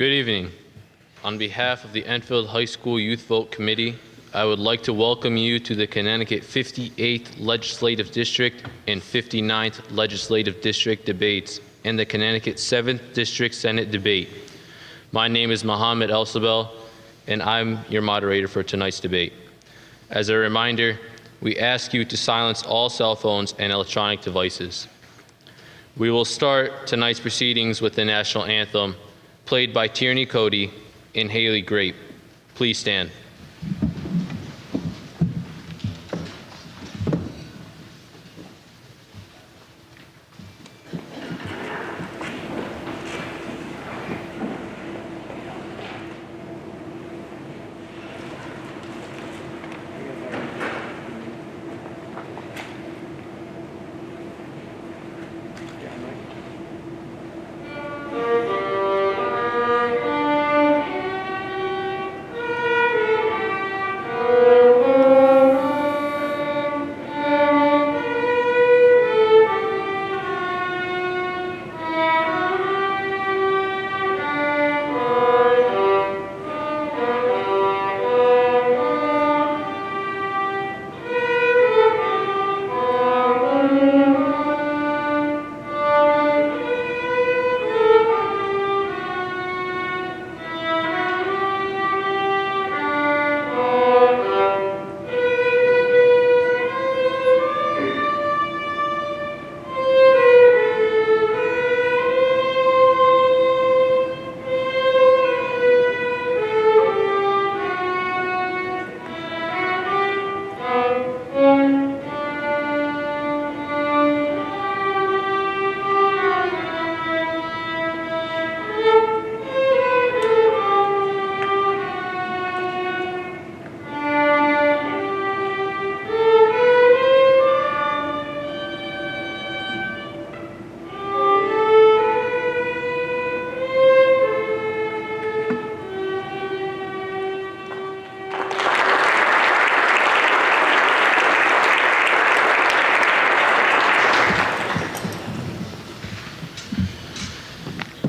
Good evening. On behalf of the Enfield High School Youth Vote Committee, I would like to welcome you to the Connecticut 58th Legislative District and 59th Legislative District debates and the Connecticut 7th District Senate debate. My name is Mohammed El-Sabel, and I'm your moderator for tonight's debate. As a reminder, we ask you to silence all cell phones and electronic devices. We will start tonight's proceedings with the national anthem, played by Tierney Cody and Haley Grape. Please stand.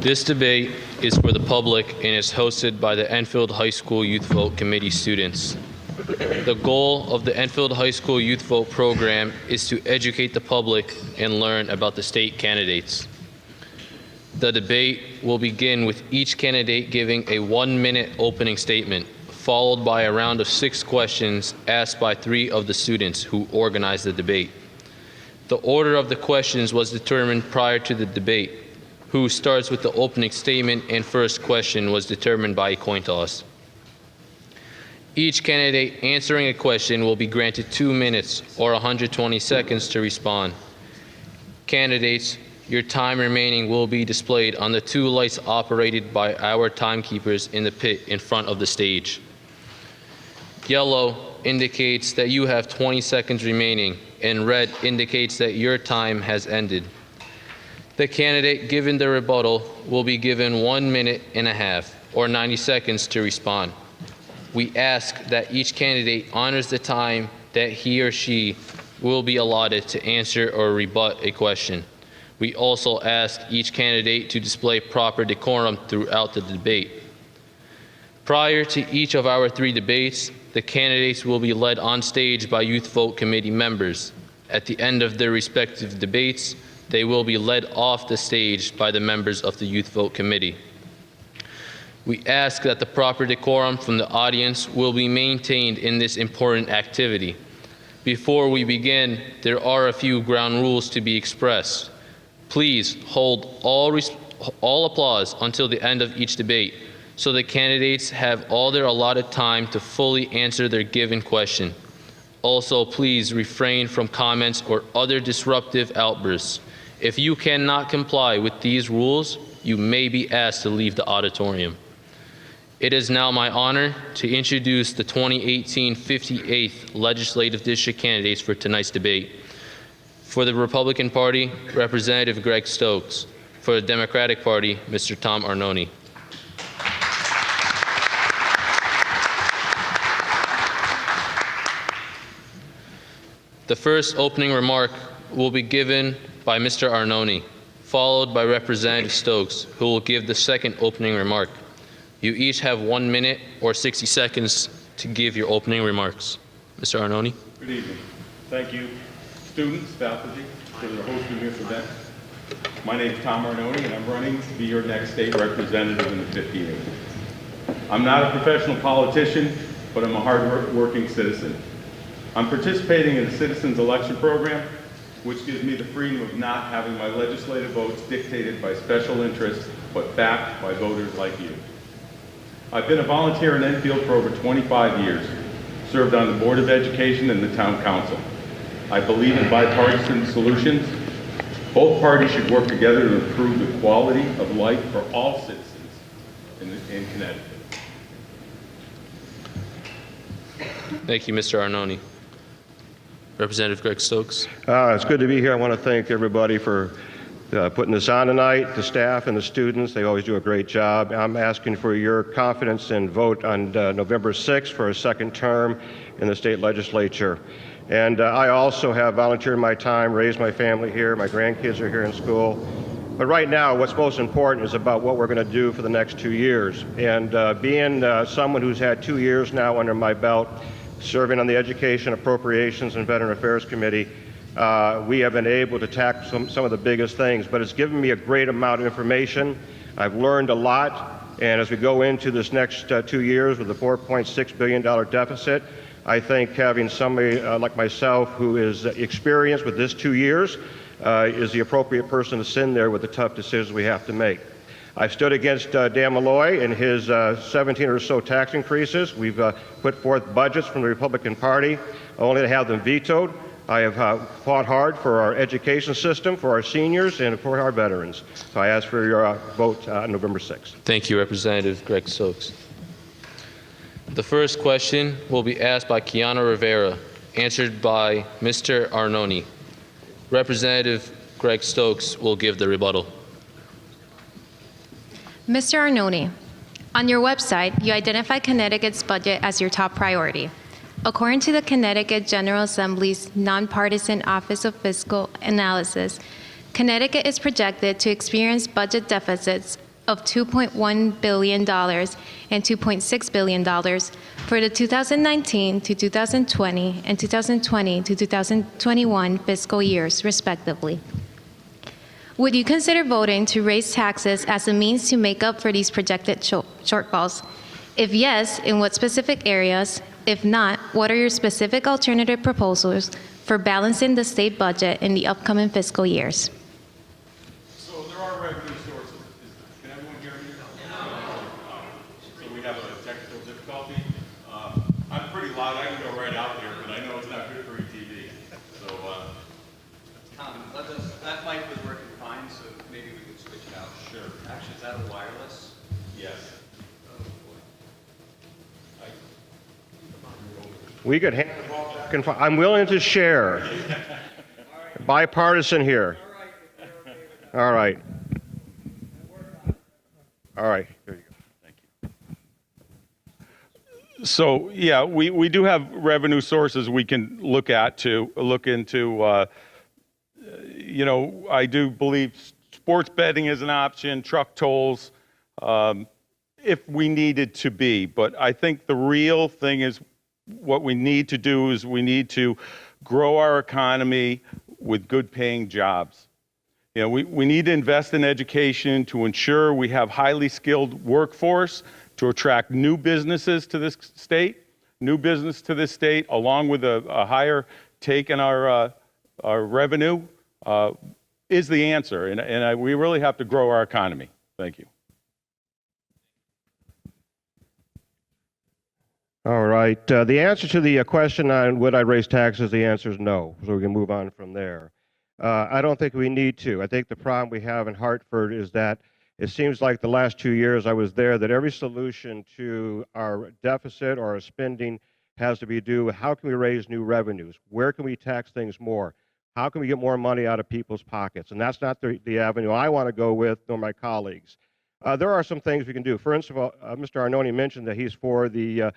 This debate is for the public and is hosted by the Enfield High School Youth Vote Committee students. The goal of the Enfield High School Youth Vote program is to educate the public and learn about the state candidates. The debate will begin with each candidate giving a 1-minute opening statement, followed by a round of 6 questions asked by 3 of the students who organized the debate. The order of the questions was determined prior to the debate. Who starts with the opening statement and first question was determined by a coin toss. Each candidate answering a question will be granted 2 minutes or 120 seconds to respond. Candidates, your time remaining will be displayed on the 2 lights operated by our timekeepers in the pit in front of the stage. Yellow indicates that you have 20 seconds remaining, and red indicates that your time has ended. The candidate given the rebuttal will be given 1 minute and a half or 90 seconds to respond. We ask that each candidate honors the time that he or she will be allotted to answer or rebut a question. We also ask each candidate to display proper decorum throughout the debate. Prior to each of our 3 debates, the candidates will be led on stage by Youth Vote Committee members. At the end of their respective debates, they will be led off the stage by the members of the Youth Vote Committee. We ask that the proper decorum from the audience will be maintained in this important activity. Before we begin, there are a few ground rules to be expressed. Please hold all applause until the end of each debate, so the candidates have all their allotted time to fully answer their given question. Also, please refrain from comments or other disruptive outbursts. If you cannot comply with these rules, you may be asked to leave the auditorium. It is now my honor to introduce the 2018 58th Legislative District candidates for tonight's debate. For the Republican Party, Representative Greg Stokes. For the Democratic Party, Mr. Tom Arnone. The first opening remark will be given by Mr. Arnone, followed by Representative Stokes, who will give the second opening remark. You each have 1 minute or 60 seconds to give your opening remarks. Mr. Arnone. Good evening. Thank you, students, faculty, for hosting this event. My name is Tom Arnone, and I'm running to be your next state representative in the 5th year. I'm not a professional politician, but I'm a hard-working citizen. I'm participating in the Citizens Election Program, which gives me the freedom of not having my legislative votes dictated by special interests, but backed by voters like you. I've been a volunteer in Enfield for over 25 years, served on the Board of Education and the Town Council. I believe in bipartisan solutions. Both parties should work together to improve the quality of life for all citizens in Connecticut. Thank you, Mr. Arnone. Representative Greg Stokes. It's good to be here. I want to thank everybody for putting this on tonight, the staff and the students. They always do a great job. I'm asking for your confidence and vote on November 6th for a second term in the state legislature. And I also have volunteered my time, raised my family here. My grandkids are here in school. But right now, what's most important is about what we're going to do for the next 2 years. And being someone who's had 2 years now under my belt, serving on the Education, Appropriations, and Veteran Affairs Committee, we have been able to tackle some of the biggest things, but it's given me a great amount of information. I've learned a lot, and as we go into this next 2 years with a $4.6 billion deficit, I think having somebody like myself who is experienced with this 2 years is the appropriate person to sit in there with the tough decisions we have to make. I've stood against Dan Malloy and his 17 or so tax increases. We've put forth budgets from the Republican Party, only to have them vetoed. I have fought hard for our education system, for our seniors, and for our veterans. So I ask for your vote on November 6th. Thank you, Representative Greg Stokes. The first question will be asked by Kiana Rivera, answered by Mr. Arnone. Representative Greg Stokes will give the rebuttal. Mr. Arnone, on your website, you identify Connecticut's budget as your top priority. According to the Connecticut General Assembly's Nonpartisan Office of Fiscal Analysis, Connecticut is projected to experience budget deficits of $2.1 billion and $2.6 billion for the 2019 to 2020 and 2020 to 2021 fiscal years, respectively. Would you consider voting to raise taxes as a means to make up for these projected shortfalls? If yes, in what specific areas? If not, what are your specific alternative proposals for balancing the state budget in the upcoming fiscal years? So there are revenue sources. Can everyone hear me? So we have a technical difficulty. I'm pretty loud. I can go right out there, but I know it's not good for ETV. So, Tom, that mic was working fine, so maybe we could switch it out. Sure. Actually, is that a wireless? yes. Oh, boy. We could hand the ball back and forth. I'm willing to share. Bipartisan here. All right. All right. There you go. Thank you. So, yeah, we do have revenue sources we can look into. You know, I do believe sports betting is an option, truck tolls, if we needed to be. But I think the real thing is what we need to do is we need to grow our economy with good paying jobs. You know, we need to invest in education to ensure we have highly skilled workforce to attract new businesses to this state, along with a higher take in our revenue is the answer. And we really have to grow our economy. Thank you. All right. The answer to the question on would I raise taxes, the answer is no. So we can move on from there. I don't think we need to. I think the problem we have in Hartford is that it seems like the last 2 years I was there that every solution to our deficit or our spending has to be due with how can we raise new revenues? Where can we tax things more? How can we get more money out of people's pockets? And that's not the avenue I want to go with, nor my colleagues. There are some things we can do. For instance, Mr. Arnone mentioned that he's for the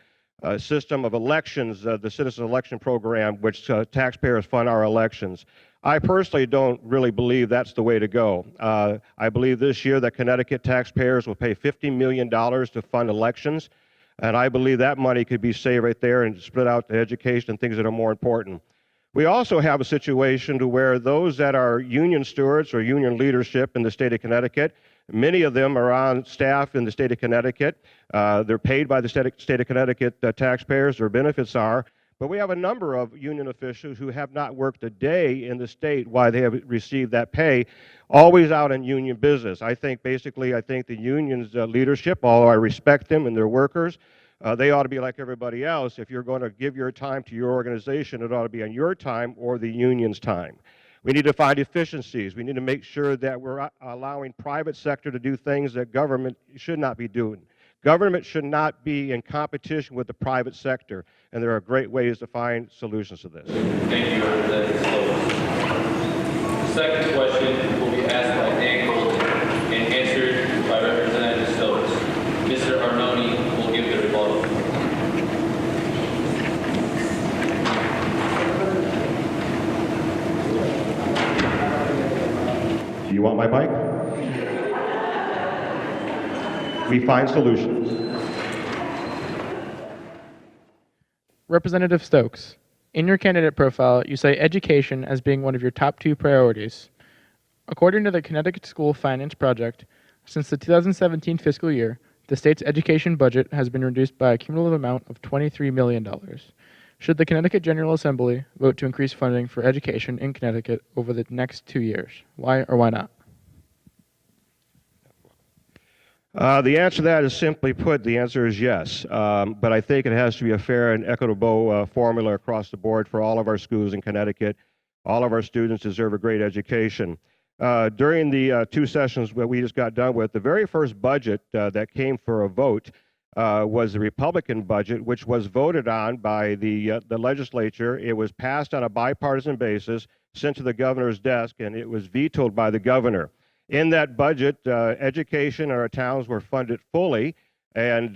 system of elections, the Citizen Election Program, which taxpayers fund our elections. I personally don't really believe that's the way to go. I believe this year that Connecticut taxpayers will pay $50 million to fund elections, and I believe that money could be saved right there and split out to education and things that are more important. We also have a situation to where those that are union stewards or union leadership in the state of Connecticut, many of them are on staff in the state of Connecticut. They're paid by the state of Connecticut taxpayers, their benefits are. But we have a number of union officials who have not worked a day in the state while they have received that pay, always out in union business. I think the union's leadership, although I respect them and their workers, they ought to be like everybody else. If you're going to give your time to your organization, it ought to be on your time or the union's time. We need to find efficiencies. We need to make sure that we're allowing private sector to do things that government should not be doing. Government should not be in competition with the private sector, and there are great ways to find solutions to this. Thank you, Representative Stokes. The second question will be asked by Dan Golden and answered by Representative Stokes. Mr. Arnone will give the rebuttal. Do you want my mic? We find solutions. Representative Stokes, in your candidate profile, you say education as being one of your top 2 priorities. According to the Connecticut School Finance Project, since the 2017 fiscal year, the state's education budget has been reduced by a cumulative amount of $23 million. Should the Connecticut General Assembly vote to increase funding for education in Connecticut over the next 2 years? Why or why not? The answer to that is simply put, the answer is yes. But I think it has to be a fair and equitable formula across the board for all of our schools in Connecticut. All of our students deserve a great education. During the 2 sessions that we just got done with, the very first budget that came for a vote was the Republican budget, which was voted on by the legislature. It was passed on a bipartisan basis, sent to the governor's desk, and it was vetoed by the governor. In that budget, education in our towns were funded fully, and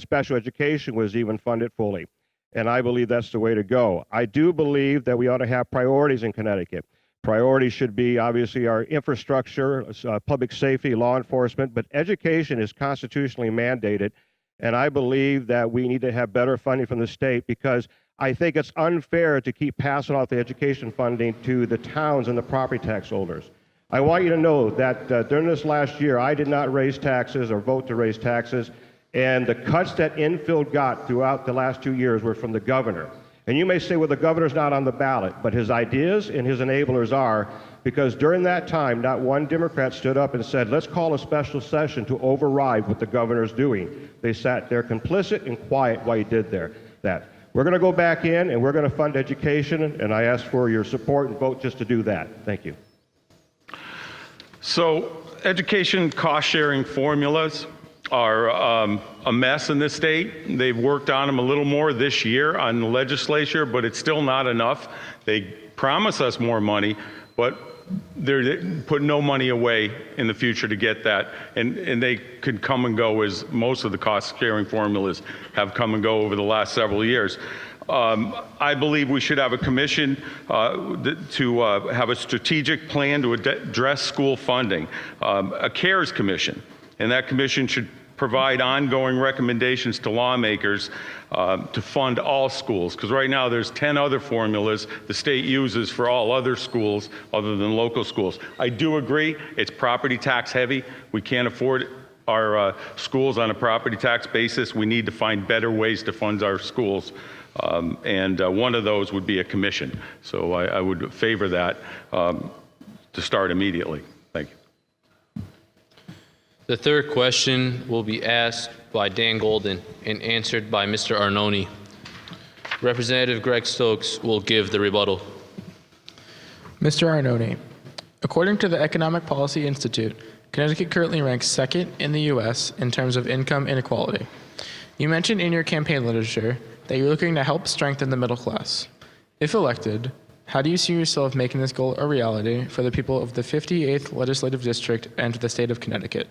special education was even funded fully. And I believe that's the way to go. I do believe that we ought to have priorities in Connecticut. Priorities should be, obviously, our infrastructure, public safety, law enforcement, but education is constitutionally mandated, and I believe that we need to have better funding from the state because I think it's unfair to keep passing off the education funding to the towns and the property tax holders. I want you to know that during this last year, I did not raise taxes or vote to raise taxes, and the cuts that Enfield got throughout the last 2 years were from the governor. And you may say, well, the governor's not on the ballot, but his ideas and his enablers are, because during that time, not one Democrat stood up and said, let's call a special session to override what the governor's doing. They sat there complicit and quiet while he did that. We're going to go back in, and we're going to fund education, and I ask for your support and vote just to do that. Thank you. So education cost-sharing formulas are a mess in this state. They've worked on them a little more this year on the legislature, but it's still not enough. They promise us more money, but they put no money away in the future to get that. And they could come and go as most of the cost-sharing formulas have come and go over the last several years. I believe we should have a commission to have a strategic plan to address school funding, a CARES commission, and that commission should provide ongoing recommendations to lawmakers to fund all schools, because right now there's 10 other formulas the state uses for all other schools other than local schools. I do agree it's property tax heavy. We can't afford our schools on a property tax basis. We need to find better ways to fund our schools. And one of those would be a commission. So I would favor that to start immediately. Thank you. The third question will be asked by Dan Golden and answered by Mr. Arnone. Representative Greg Stokes will give the rebuttal. Mr. Arnone, according to the Economic Policy Institute, Connecticut currently ranks second in the U.S. in terms of income inequality. You mentioned in your campaign literature that you're looking to help strengthen the middle class. If elected, how do you see yourself making this goal a reality for the people of the 58th Legislative District and the state of Connecticut?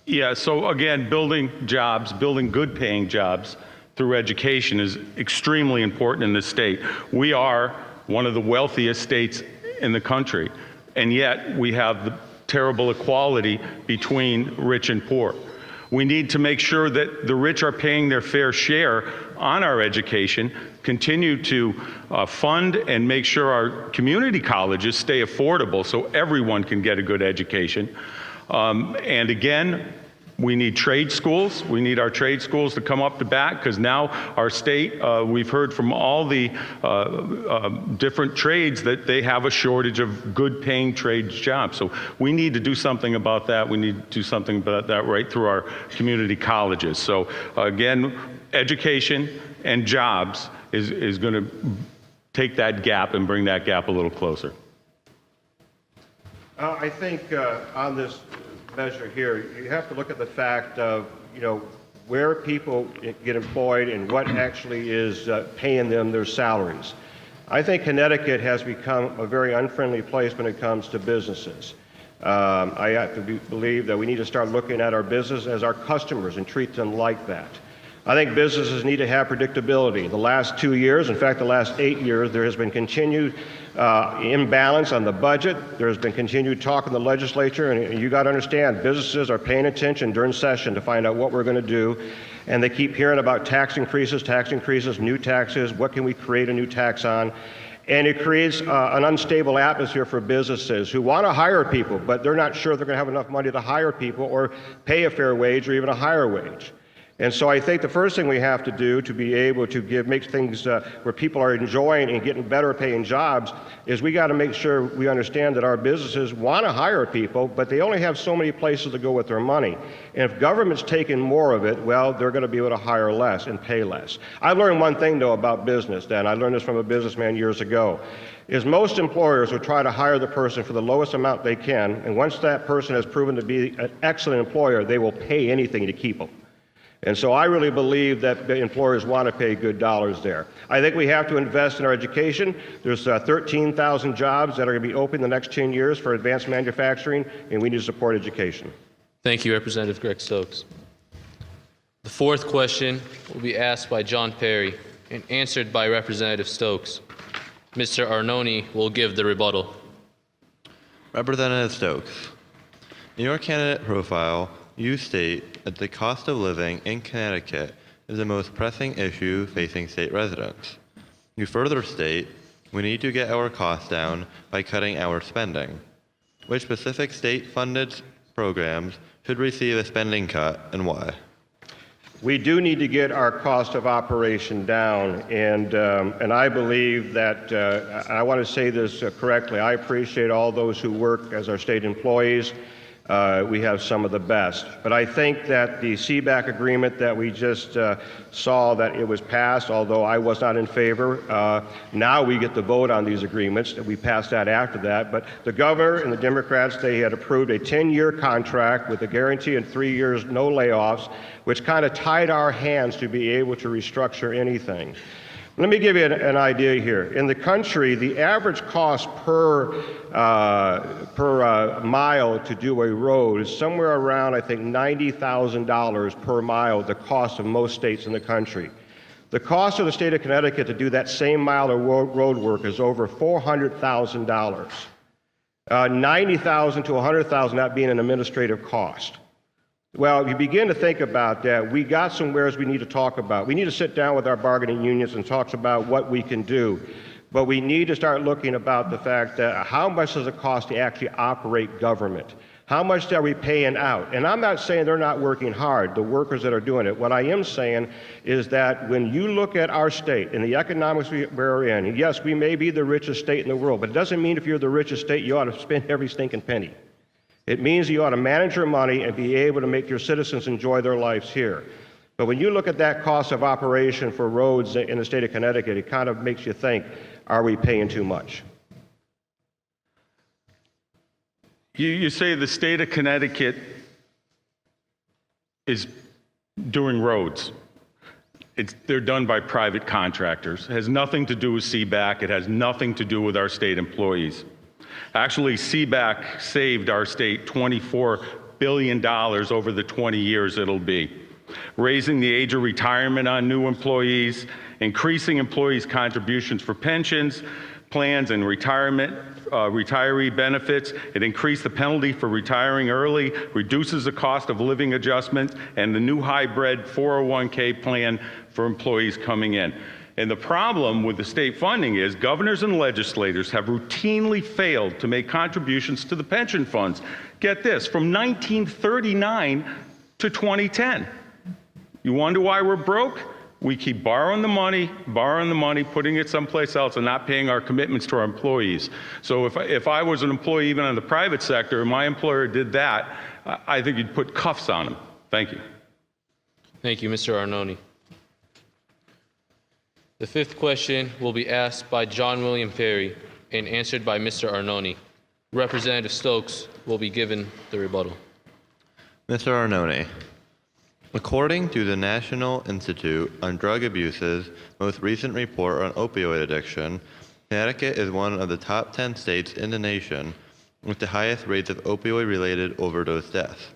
Yeah, so again, building jobs, building good paying jobs through education is extremely important in this state. We are one of the wealthiest states in the country, and yet we have the terrible equality between rich and poor. We need to make sure that the rich are paying their fair share on our education, continue to fund and make sure our community colleges stay affordable so everyone can get a good education. And again, we need trade schools. We need our trade schools to come up to bat, because now our state, we've heard from all the different trades that they have a shortage of good paying trades jobs. So we need to do something about that. We need to do something about that right through our community colleges. So again, education and jobs is going to take that gap and bring that gap a little closer. I think on this measure here, you have to look at the fact of, where people get employed and what actually is paying them their salaries. I think Connecticut has become a very unfriendly place when it comes to businesses. I have to believe that we need to start looking at our business as our customers and treat them like that. I think businesses need to have predictability. The last 2 years, in fact, the last 8 years, there has been continued imbalance on the budget. There has been continued talk in the legislature, and you got to understand, businesses are paying attention during session to find out what we're going to do, and they keep hearing about tax increases, new taxes, what can we create a new tax on? And it creates an unstable atmosphere for businesses who want to hire people, but they're not sure they're going to have enough money to hire people or pay a fair wage or even a higher wage. And so I think the first thing we have to do to be able to make things where people are enjoying and getting better paying jobs is we got to make sure we understand that our businesses want to hire people, but they only have so many places to go with their money. And if government's taking more of it, well, they're going to be able to hire less and pay less. I learned one thing, though, about business, Dan. I learned this from a businessman years ago, is most employers will try to hire the person for the lowest amount they can, and once that person has proven to be an excellent employer, they will pay anything to keep them. And so I really believe that employers want to pay good dollars there. I think we have to invest in our education. There's 13,000 jobs that are going to be open in the next 10 years for advanced manufacturing, and we need to support education. Thank you, Representative Greg Stokes. The fourth question will be asked by John Perry and answered by Representative Stokes. Mr. Arnone will give the rebuttal. Representative Stokes, in your candidate profile, you state that the cost of living in Connecticut is the most pressing issue facing state residents. You further state, we need to get our costs down by cutting our spending. Which specific state-funded programs should receive a spending cut and why? We do need to get our cost of operation down, and I believe that, I want to say this correctly, I appreciate all those who work as our state employees. We have some of the best. But I think that the CBAC agreement that we just saw that it was passed, although I was not in favor, now we get to vote on these agreements. We passed that after that. But the governor and the Democrats, they had approved a 10-year contract with a guarantee in 3 years, no layoffs, which kind of tied our hands to be able to restructure anything. Let me give you an idea here. In the country, the average cost per mile to do a road is somewhere around, I think, $90,000 per mile, the cost of most states in the country. The cost of the state of Connecticut to do that same mile of road work is over $400,000. $90,000 to $100,000 not being an administrative cost. Well, if you begin to think about that, we got somewheres we need to talk about. We need to sit down with our bargaining unions and talk about what we can do. But we need to start looking about the fact that how much does it cost to actually operate government? How much are we paying out? And I'm not saying they're not working hard, the workers that are doing it. What I am saying is that when you look at our state and the economics we're in, yes, we may be the richest state in the world, but it doesn't mean if you're the richest state, you ought to spend every stinking penny. It means you ought to manage your money and be able to make your citizens enjoy their lives here. But when you look at that cost of operation for roads in the state of Connecticut, it kind of makes you think, are we paying too much? You say the state of Connecticut is doing roads. They're done by private contractors. It has nothing to do with CBAC. It has nothing to do with our state employees. Actually, CBAC saved our state $24 billion over the 20 years it'll be, raising the age of retirement on new employees, increasing employees' contributions for pensions, plans and retiree benefits. It increased the penalty for retiring early, reduces the cost of living adjustments, and the new hybrid 401k plan for employees coming in. And the problem with the state funding is governors and legislators have routinely failed to make contributions to the pension funds. Get this, from 1939 to 2010. You wonder why we're broke? We keep borrowing the money, putting it someplace else, and not paying our commitments to our employees. So if I was an employee even in the private sector and my employer did that, I think you'd put cuffs on them. Thank you. Thank you, Mr. Arnone. The fifth question will be asked by John William Perry and answered by Mr. Arnone. Representative Stokes will be given the rebuttal. Mr. Arnone, according to the National Institute on Drug Abuse's most recent report on opioid addiction, Connecticut is one of the top 10 states in the nation with the highest rates of opioid-related overdose deaths.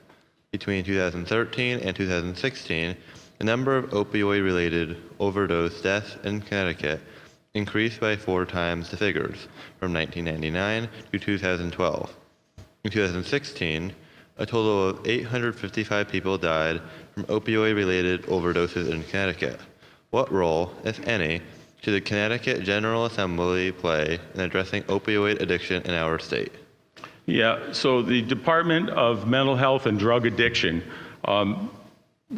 Between 2013 and 2016, the number of opioid-related overdose deaths in Connecticut increased by 4 times the figures, from 1999 to 2012. In 2016, a total of 855 people died from opioid-related overdoses in Connecticut. What role, if any, should the Connecticut General Assembly play in addressing opioid addiction in our state? Yeah, so the Department of Mental Health and Drug Addiction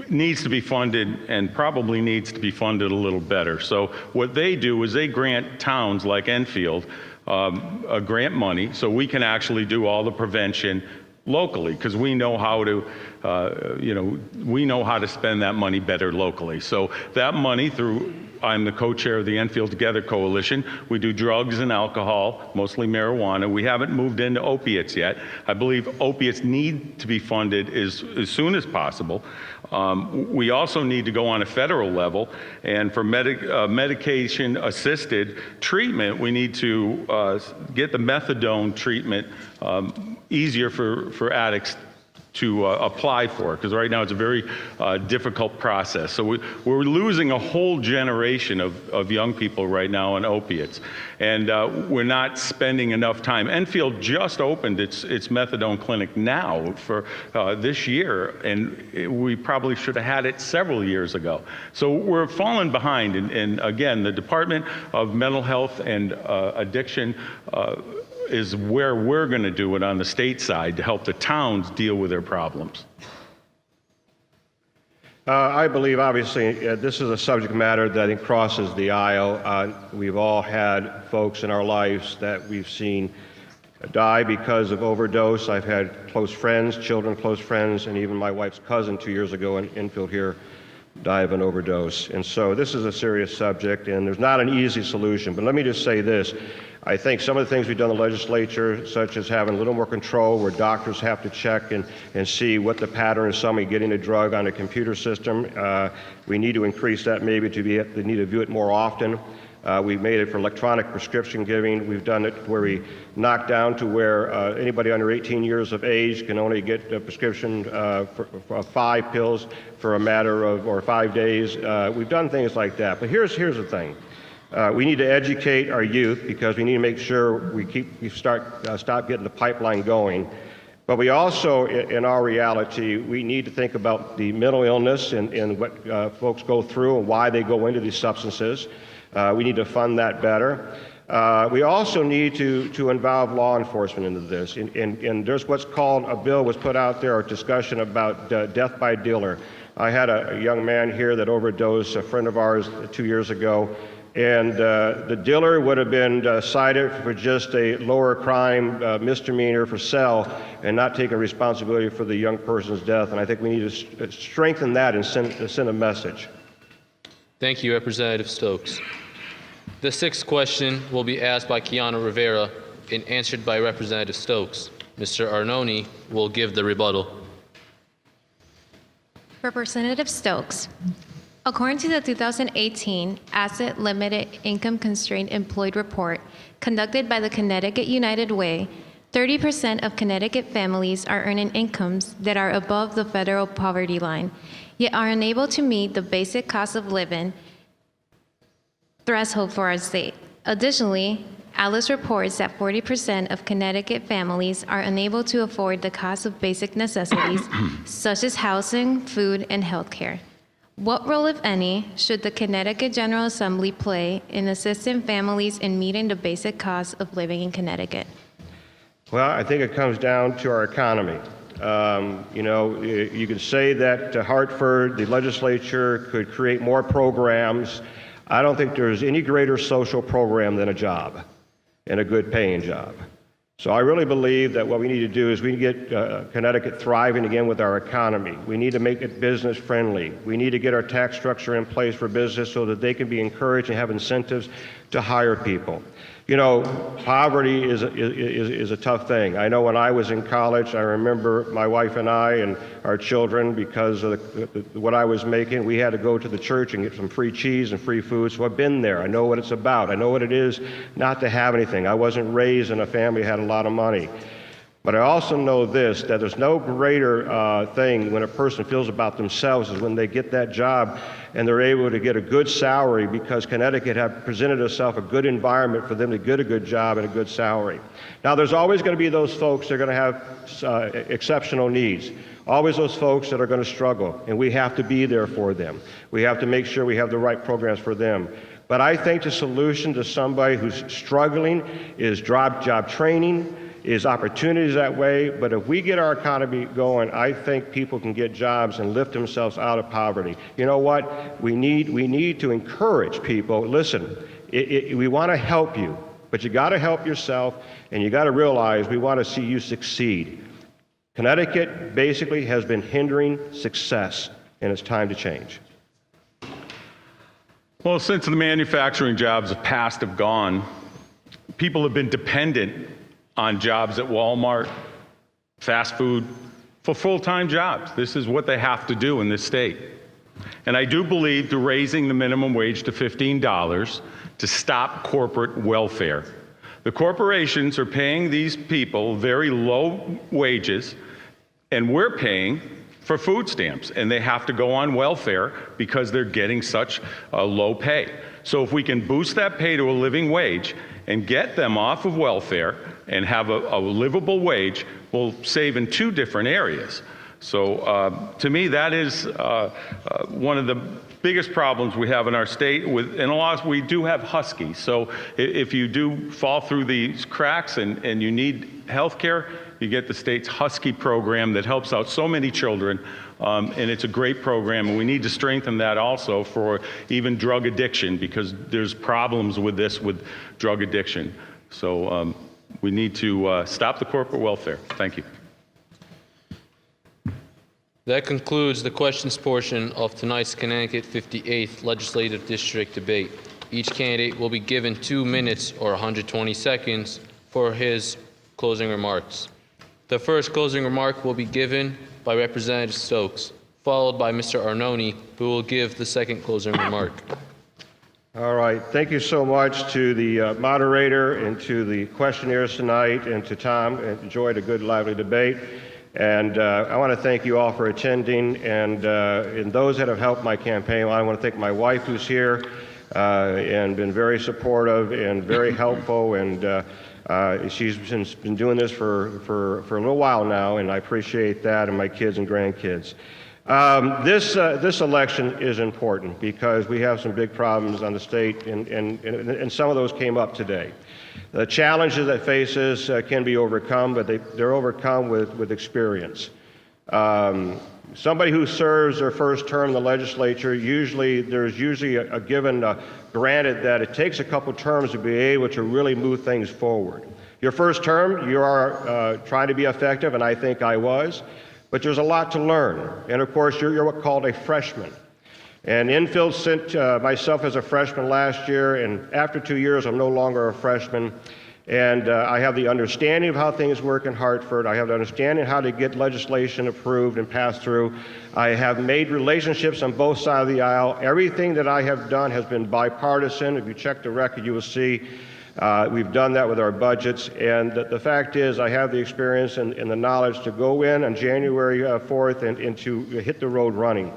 needs to be funded and probably needs to be funded a little better. So what they do is they grant towns like Enfield grant money so we can actually do all the prevention locally, because we know how to, we know how to spend that money better locally. So that money I'm the co-chair of the Enfield Together Coalition. We do drugs and alcohol, mostly marijuana. We haven't moved into opiates yet. I believe opiates need to be funded as soon as possible. We also need to go on a federal level, and for medication-assisted treatment, we need to get the methadone treatment easier for addicts to apply for, because right now it's a very difficult process. So we're losing a whole generation of young people right now on opiates, and we're not spending enough time. Enfield just opened its methadone clinic now for this year, and we probably should have had it several years ago. So we're falling behind, and again, the Department of Mental Health and Addiction is where we're going to do it on the state side to help the towns deal with their problems. I believe, obviously, this is a subject matter that I think crosses the aisle. We've all had folks in our lives that we've seen die because of overdose. I've had close friends, children, close friends, and even my wife's cousin 2 years ago in Enfield here die of an overdose. And so this is a serious subject, and there's not an easy solution. But let me just say this. I think some of the things we've done in the legislature, such as having a little more control where doctors have to check and see what the pattern is, somebody getting a drug on a computer system, we need to increase that maybe they need to view it more often. We've made it for electronic prescription giving. We've done it where we knocked down to where anybody under 18 years of age can only get a prescription for 5 pills for a matter of, or 5 days. We've done things like that. But here's the thing. We need to educate our youth because we need to make sure we stop getting the pipeline going. But we also, in our reality, we need to think about the mental illness and what folks go through and why they go into these substances. We need to fund that better. We also need to involve law enforcement into this. And there's what's called, a bill was put out there, a discussion about death by dealer. I had a young man here that overdosed, a friend of ours 2 years ago. And the dealer would have been cited for just a lower crime misdemeanor for sale and not taking responsibility for the young person's death. And I think we need to strengthen that and send a message. Thank you, Representative Stokes. The sixth question will be asked by Kiana Rivera and answered by Representative Stokes. Mr. Arnone will give the rebuttal. Representative Stokes. According to the 2018 Asset Limited Income Constrained Employed Report conducted by the Connecticut United Way, 30% of Connecticut families are earning incomes that are above the federal poverty line, yet are unable to meet the basic cost of living threshold for our state. Additionally, Alice reports that 40% of Connecticut families are unable to afford the cost of basic necessities such as housing, food, and health care. What role, if any, should the Connecticut General Assembly play in assisting families in meeting the basic costs of living in Connecticut? Well, I think it comes down to our economy. You could say that Hartford, the legislature, could create more programs. I don't think there's any greater social program than a job, and a good paying job. So I really believe that what we need to do is we need to get Connecticut thriving again with our economy. We need to make it business friendly. We need to get our tax structure in place for business so that they can be encouraged and have incentives to hire people. You know, poverty is a tough thing. I know when I was in college, I remember my wife and I and our children, because of what I was making, we had to go to the church and get some free cheese and free food. So I've been there. I know what it's about. I know what it is not to have anything. I wasn't raised in a family that had a lot of money. But I also know this, that there's no greater thing when a person feels about themselves is when they get that job and they're able to get a good salary, because Connecticut have presented itself a good environment for them to get a good job and a good salary. Now, there's always going to be those folks that are going to have exceptional needs. Always those folks that are going to struggle, and we have to be there for them. We have to make sure we have the right programs for them. But I think the solution to somebody who's struggling is job training, is opportunities that way. But if we get our economy going, I think people can get jobs and lift themselves out of poverty. You know what? We need to encourage people. Listen, we want to help you, but you got to help yourself, and you got to realize we want to see you succeed. Connecticut basically has been hindering success, and it's time to change. Well, since the manufacturing jobs of past have gone, people have been dependent on jobs at Walmart, fast food, for full-time jobs. This is what they have to do in this state. And I do believe to raising the minimum wage to $15 to stop corporate welfare. The corporations are paying these people very low wages, and we're paying for food stamps, and they have to go on welfare because they're getting such a low pay. So if we can boost that pay to a living wage and get them off of welfare and have a livable wage, we'll save in two different areas. So to me, that is one of the biggest problems we have in our state. And a lot, we do have Huskies. So if you do fall through these cracks and you need health care, you get the state's Husky program that helps out so many children. And it's a great program, and we need to strengthen that also for even drug addiction, because there's problems with this, with drug addiction. So we need to stop the corporate welfare. Thank you. That concludes the questions portion of tonight's Connecticut 58th Legislative District debate. Each candidate will be given 2 minutes or 120 seconds for his closing remarks. The first closing remark will be given by Representative Stokes, followed by Mr. Arnone, who will give the second closing remark. All right. Thank you so much to the moderator and to the questionnaires tonight, and to Tom. I enjoyed a good, lively debate. And I want to thank you all for attending, and those that have helped my campaign. I want to thank my wife, who's here and been very supportive and very helpful, and she's been doing this for a little while now, and I appreciate that, and my kids and grandkids. This election is important because we have some big problems on the state, and some of those came up today. The challenges that faces can be overcome, but they're overcome with experience. Somebody who serves their first term in the legislature, there's usually a given granted that it takes a couple terms to be able to really move things forward. Your first term, you are trying to be effective, and I think I was, but there's a lot to learn. And of course, you're what's called a freshman. And Enfield sent myself as a freshman last year, and after 2 years, I'm no longer a freshman. And I have the understanding of how things work in Hartford. I have the understanding how to get legislation approved and passed through. I have made relationships on both sides of the aisle. Everything that I have done has been bipartisan. If you check the record, you will see we've done that with our budgets. And the fact is, I have the experience and the knowledge to go in on January 4th and to hit the road running.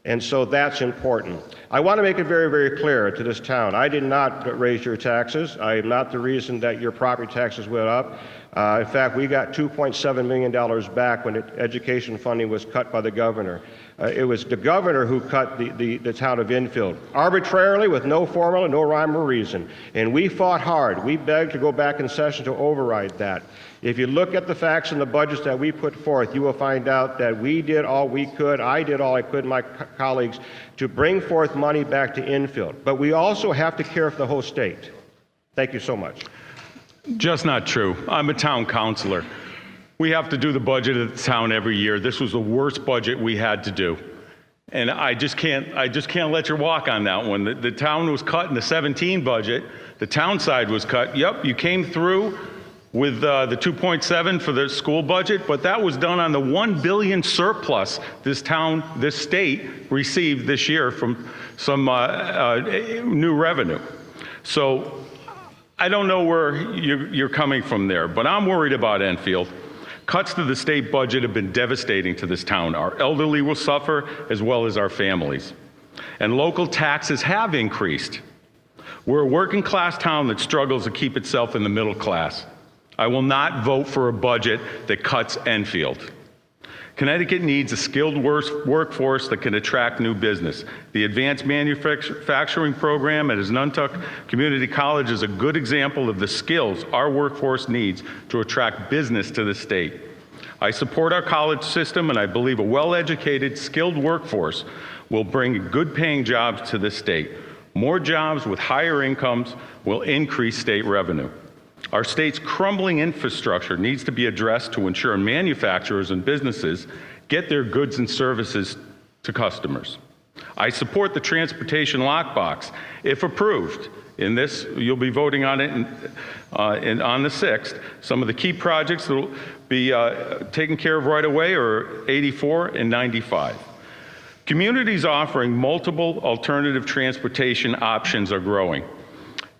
And so that's important. I want to make it very, very clear to this town, I did not raise your taxes. I am not the reason that your property taxes went up. In fact, we got $2.7 million back when education funding was cut by the governor. It was the governor who cut the town of Enfield, arbitrarily, with no formula, no rhyme or reason. And we fought hard. We begged to go back in session to override that. If you look at the facts and the budgets that we put forth, you will find out that we did all we could, I did all I could, my colleagues, to bring forth money back to Enfield. But we also have to care for the whole state. Thank you so much. Just not true. I'm a town councilor. We have to do the budget of the town every year. This was the worst budget we had to do. And I just can't let you walk on that one. The town was cut in the 17 budget. The town side was cut. Yep, you came through with the 2.7 for the school budget, but that was done on the $1 billion surplus this state received this year from some new revenue. So I don't know where you're coming from there, but I'm worried about Enfield. Cuts to the state budget have been devastating to this town. Our elderly will suffer, as well as our families. And local taxes have increased. We're a working class town that struggles to keep itself in the middle class. I will not vote for a budget that cuts Enfield. Connecticut needs a skilled workforce that can attract new business. The Advanced Manufacturing Program at Asnuntuck Community College is a good example of the skills our workforce needs to attract business to the state. I support our college system, and I believe a well-educated, skilled workforce will bring good-paying jobs to the state. More jobs with higher incomes will increase state revenue. Our state's crumbling infrastructure needs to be addressed to ensure manufacturers and businesses get their goods and services to customers. I support the transportation lockbox. If approved, in this, you'll be voting on it on the 6th. Some of the key projects that will be taken care of right away are 84 and 95. Communities offering multiple alternative transportation options are growing.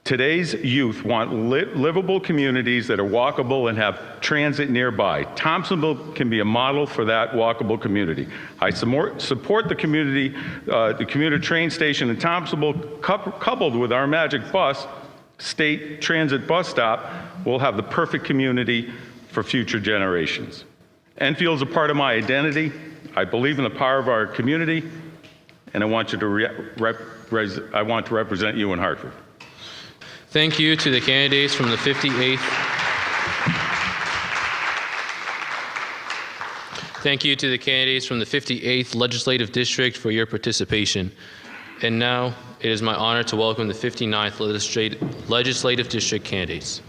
Today's youth want livable communities that are walkable and have transit nearby. Thompsonville can be a model for that walkable community. I support the commuter train station in Thompsonville, coupled with our Magic Bus state transit bus stop, will have the perfect community for future generations. Enfield is a part of my identity. I believe in the power of our community, and I want to represent you in Hartford. Thank you to the candidates from the 58th. Thank you to the candidates from the 58th Legislative District for your participation. And now it is my honor to welcome the 59th Legislative District candidates.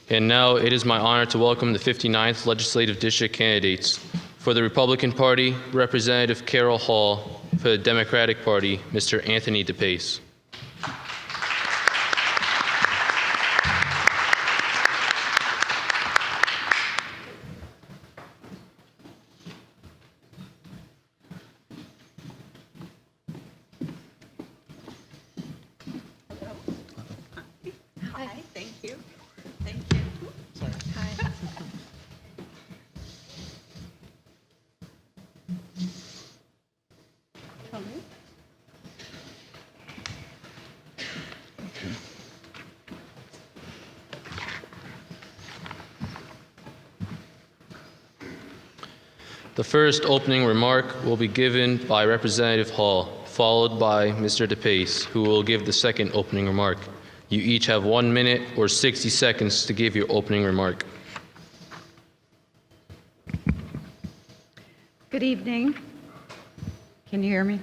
And now it is my honor to welcome the 59th Legislative District candidates. For the Republican Party, Representative Carol Hall. For the Democratic Party, Mr. Anthony DePace. Hi, thank you. Thank you. Hi. The first opening remark will be given by Representative Hall, followed by Mr. DePace, who will give the second opening remark. You each have 1 minute or 60 seconds to give your opening remark. Good evening. Can you hear me?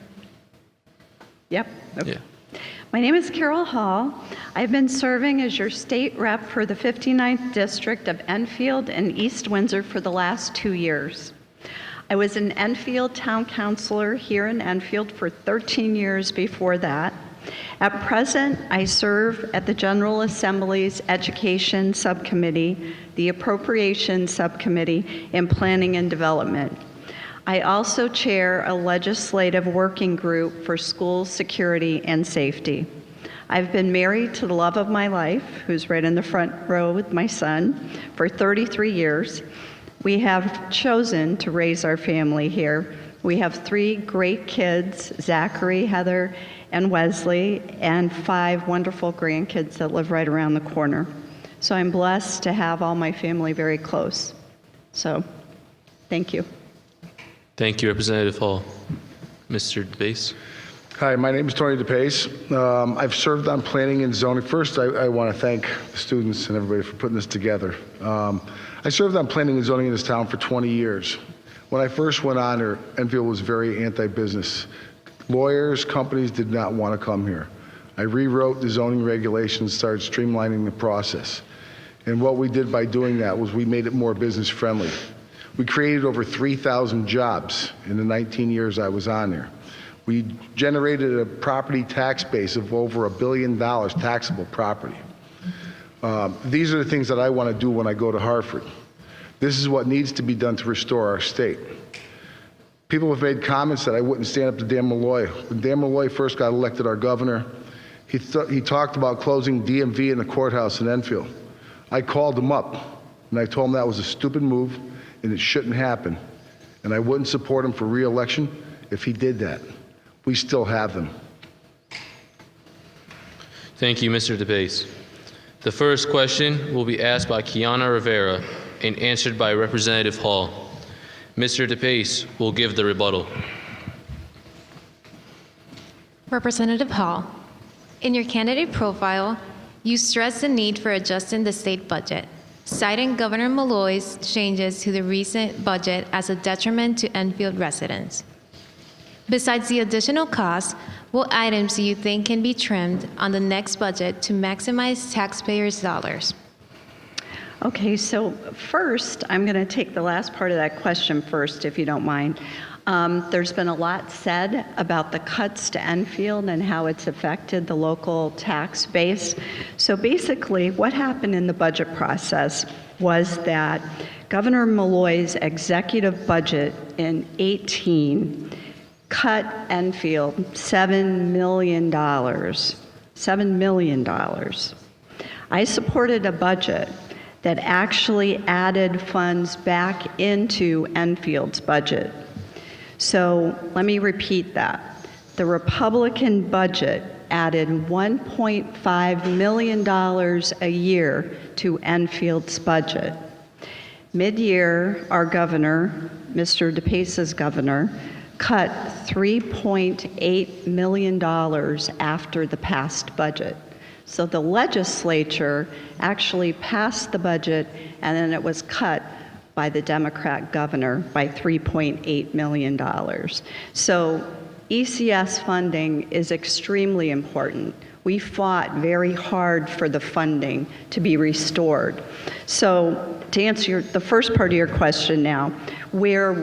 Yep. Okay. Yeah. My name is Carol Hall. I've been serving as your state rep for the 59th District of Enfield and East Windsor for the last 2 years. I was an Enfield Town Councilor here in Enfield for 13 years before that. At present, I serve at the General Assembly's Education Subcommittee, the Appropriations Subcommittee, and Planning and Development. I also chair a legislative working group for school security and safety. I've been married to the love of my life, who's right in the front row with my son, for 33 years. We have chosen to raise our family here. We have 3 great kids, Zachary, Heather, and Wesley, and 5 wonderful grandkids that live right around the corner. So I'm blessed to have all my family very close. So, thank you. Thank you, Representative Hall. Mr. DeBase? Hi, my name is Tony DePace. I've served on planning and zoning. First, I want to thank the students and everybody for putting this together. I served on planning and zoning in this town for 20 years. When I first went on here, Enfield was very anti-business. Lawyers, companies did not want to come here. I rewrote the zoning regulations, started streamlining the process. And what we did by doing that was we made it more business friendly. We created over 3,000 jobs in the 19 years I was on there. We generated a property tax base of over $1 billion taxable property. These are the things that I want to do when I go to Hartford. This is what needs to be done to restore our state. People have made comments that I wouldn't stand up to Dan Malloy. When Dan Malloy first got elected our governor, he talked about closing DMV in the courthouse in Enfield. I called him up and I told him that was a stupid move and it shouldn't happen. And I wouldn't support him for re-election if he did that. We still have them. Thank you, Mr. DeBase. The first question will be asked by Kiana Rivera and answered by Representative Hall. Mr. DePace will give the rebuttal. Representative Hall, in your candidate profile, you stress the need for adjusting the state budget, citing Governor Malloy's changes to the recent budget as a detriment to Enfield residents. Besides the additional costs, what items do you think can be trimmed on the next budget to maximize taxpayers' dollars? Okay, so first, I'm going to take the last part of that question first, if you don't mind. There's been a lot said about the cuts to Enfield and how it's affected the local tax base. So basically, what happened in the budget process was that Governor Malloy's executive budget in 18 cut Enfield $7 million. $7 million. I supported a budget that actually added funds back into Enfield's budget. So let me repeat that. The Republican budget added $1.5 million a year to Enfield's budget. Mid-year, our governor, Mr. DePace's governor, cut $3.8 million after the passed budget. So the legislature actually passed the budget and then it was cut by the Democrat governor by $3.8 million. So ECS funding is extremely important. We fought very hard for the funding to be restored. So to answer the first part of your question now, where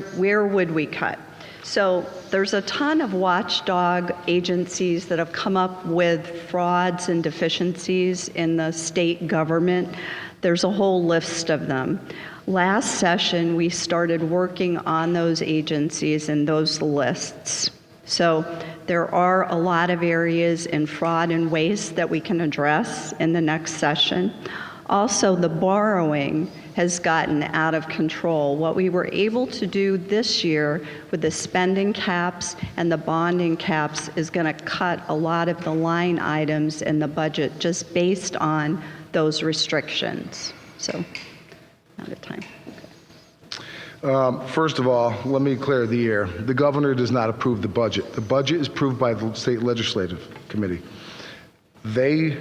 would we cut? So there's a ton of watchdog agencies that have come up with frauds and deficiencies in the state government. There's a whole list of them. Last session, we started working on those agencies and those lists. So there are a lot of areas in fraud and waste that we can address in the next session. Also, the borrowing has gotten out of control. What we were able to do this year with the spending caps and the bonding caps is going to cut a lot of the line items in the budget just based on those restrictions. So, out of time. First of all, let me clear the air. The governor does not approve the budget. The budget is approved by the state legislative committee. They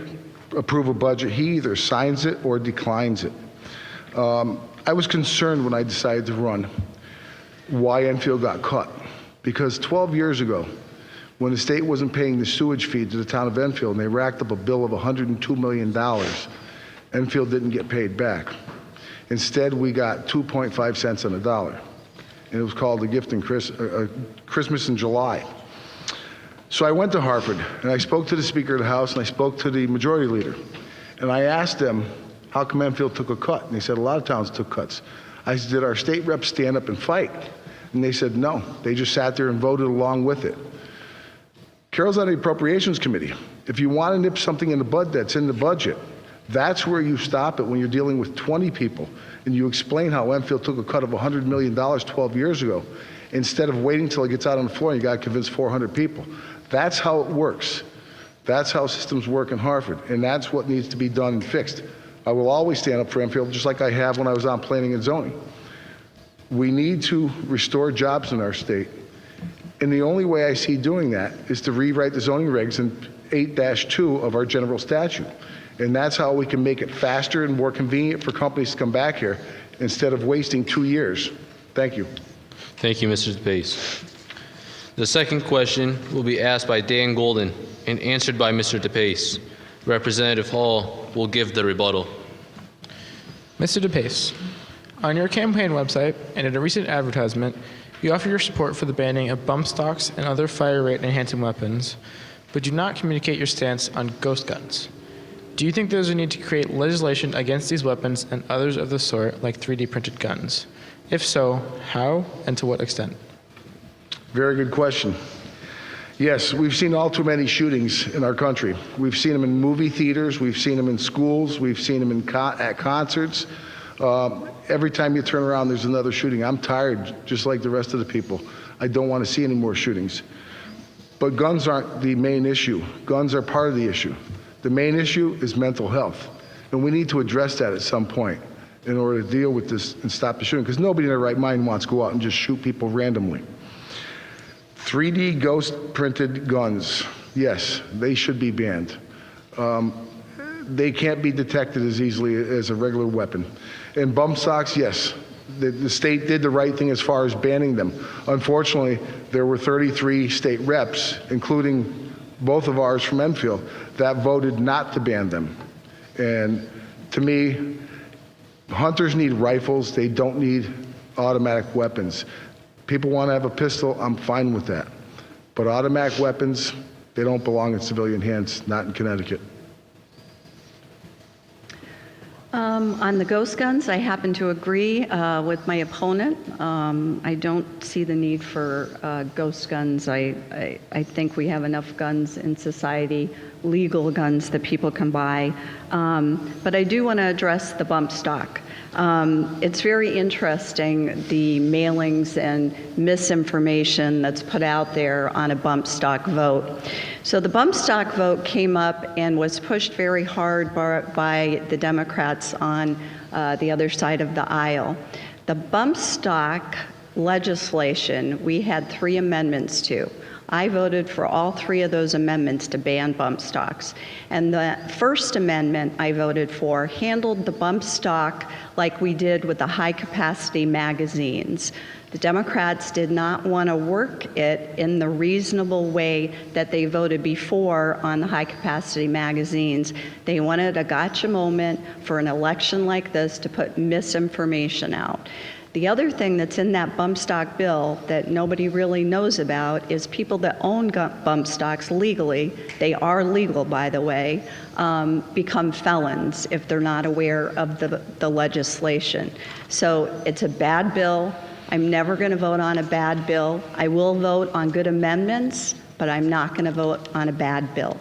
approve a budget. He either signs it or declines it. I was concerned when I decided to run. why Enfield got cut. Because 12 years ago, when the state wasn't paying the sewage fee to the town of Enfield, and they racked up a bill of $102 million, Enfield didn't get paid back. Instead, we got 2.5 cents on the dollar. And it was called the gift in Christmas in July. So I went to Hartford, and I spoke to the Speaker of the House, and I spoke to the Majority Leader. And I asked them, how come Enfield took a cut? And they said, a lot of towns took cuts. I said, did our state reps stand up and fight? And they said, no. They just sat there and voted along with it. Carol's on the Appropriations Committee. If you want to nip something in the bud that's in the budget, that's where you stop it when you're dealing with 20 people and you explain how Enfield took a cut of $100 million 12 years ago instead of waiting till it gets out on the floor and you got to convince 400 people. That's how it works. That's how systems work in Hartford, and that's what needs to be done and fixed. I will always stand up for Enfield just like I have when I was on planning and zoning. We need to restore jobs in our state. And the only way I see doing that is to rewrite the zoning regs in 8-2 of our general statute. And that's how we can make it faster and more convenient for companies to come back here instead of wasting 2 years. Thank you. Thank you, Mr. DePace. The second question will be asked by Dan Golden and answered by Mr. DePace. Representative Hall will give the rebuttal. Mr. DePace, on your campaign website and in a recent advertisement, you offer your support for the banning of bump stocks and other fire rate enhancing weapons, but do not communicate your stance on ghost guns. Do you think there's a need to create legislation against these weapons and others of the sort, like 3D printed guns? If so, how and to what extent? Very good question. Yes, we've seen all too many shootings in our country. We've seen them in movie theaters, we've seen them in schools, we've seen them at concerts. Every time you turn around, there's another shooting. I'm tired, just like the rest of the people. I don't want to see any more shootings. But guns aren't the main issue. Guns are part of the issue. The main issue is mental health. And we need to address that at some point in order to deal with this and stop the shooting, because nobody in their right mind wants to go out and just shoot people randomly. 3D ghost printed guns, yes, they should be banned. They can't be detected as easily as a regular weapon. And bump stocks, yes, the state did the right thing as far as banning them. Unfortunately, there were 33 state reps, including both of ours from Enfield, that voted not to ban them. And to me, hunters need rifles, they don't need automatic weapons. People want to have a pistol, I'm fine with that. But automatic weapons, they don't belong in civilian hands, not in Connecticut. On the ghost guns, I happen to agree with my opponent. I don't see the need for ghost guns. I think we have enough guns in society, legal guns that people can buy. But I do want to address the bump stock. It's very interesting, the mailings and misinformation that's put out there on a bump stock vote. So the bump stock vote came up and was pushed very hard by the Democrats on the other side of the aisle. The bump stock legislation, we had 3 amendments to. I voted for all 3 of those amendments to ban bump stocks. And the first amendment I voted for handled the bump stock like we did with the high-capacity magazines. The Democrats did not want to work it in the reasonable way that they voted before on the high-capacity magazines. They wanted a gotcha moment for an election like this to put misinformation out. The other thing that's in that bump stock bill that nobody really knows about is people that own bump stocks legally, they are legal by the way, become felons if they're not aware of the legislation. So it's a bad bill. I'm never going to vote on a bad bill. I will vote on good amendments, but I'm not going to vote on a bad bill.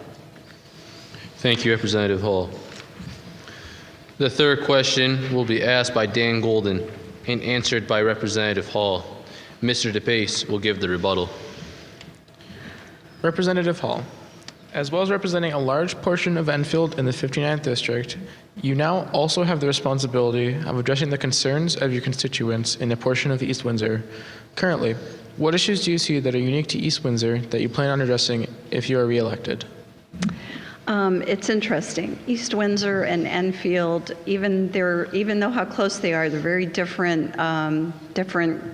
Thank you, Representative Hall. The third question will be asked by Dan Golden and answered by Representative Hall. Mr. DePace will give the rebuttal. Representative Hall, as well as representing a large portion of Enfield in the 59th District, you now also have the responsibility of addressing the concerns of your constituents in a portion of East Windsor. Currently, what issues do you see that are unique to East Windsor that you plan on addressing if you are reelected? It's interesting. East Windsor and Enfield, even though how close they are, they're very different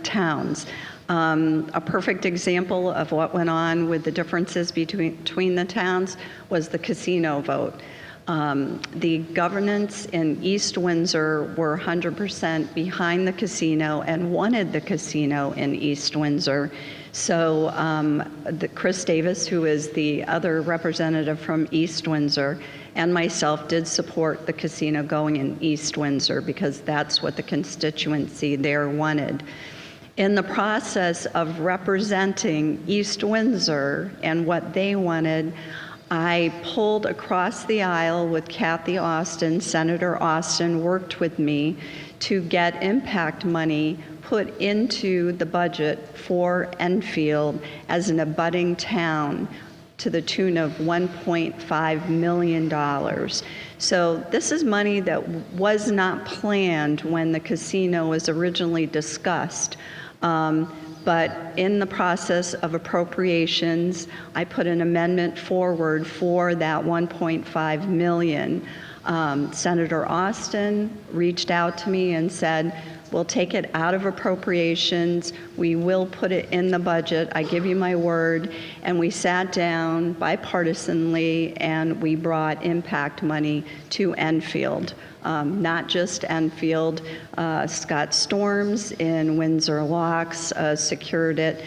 towns. A perfect example of what went on with the differences between the towns was the casino vote. The governance in East Windsor were 100% behind the casino and wanted the casino in East Windsor. So Chris Davis, who is the other representative from East Windsor, and myself did support the casino going in East Windsor because that's what the constituency there wanted. In the process of representing East Windsor and what they wanted, I pulled across the aisle with Kathy Austin. Senator Austin worked with me to get impact money put into the budget for Enfield as an abutting town to the tune of $1.5 million. So this is money that was not planned when the casino was originally discussed. But in the process of appropriations, I put an amendment forward for that $1.5 million. Senator Austin reached out to me and said, we'll take it out of appropriations. We will put it in the budget. I give you my word. And we sat down bipartisanly and we brought impact money to Enfield. Not just Enfield. Scott Storms in Windsor Locks secured it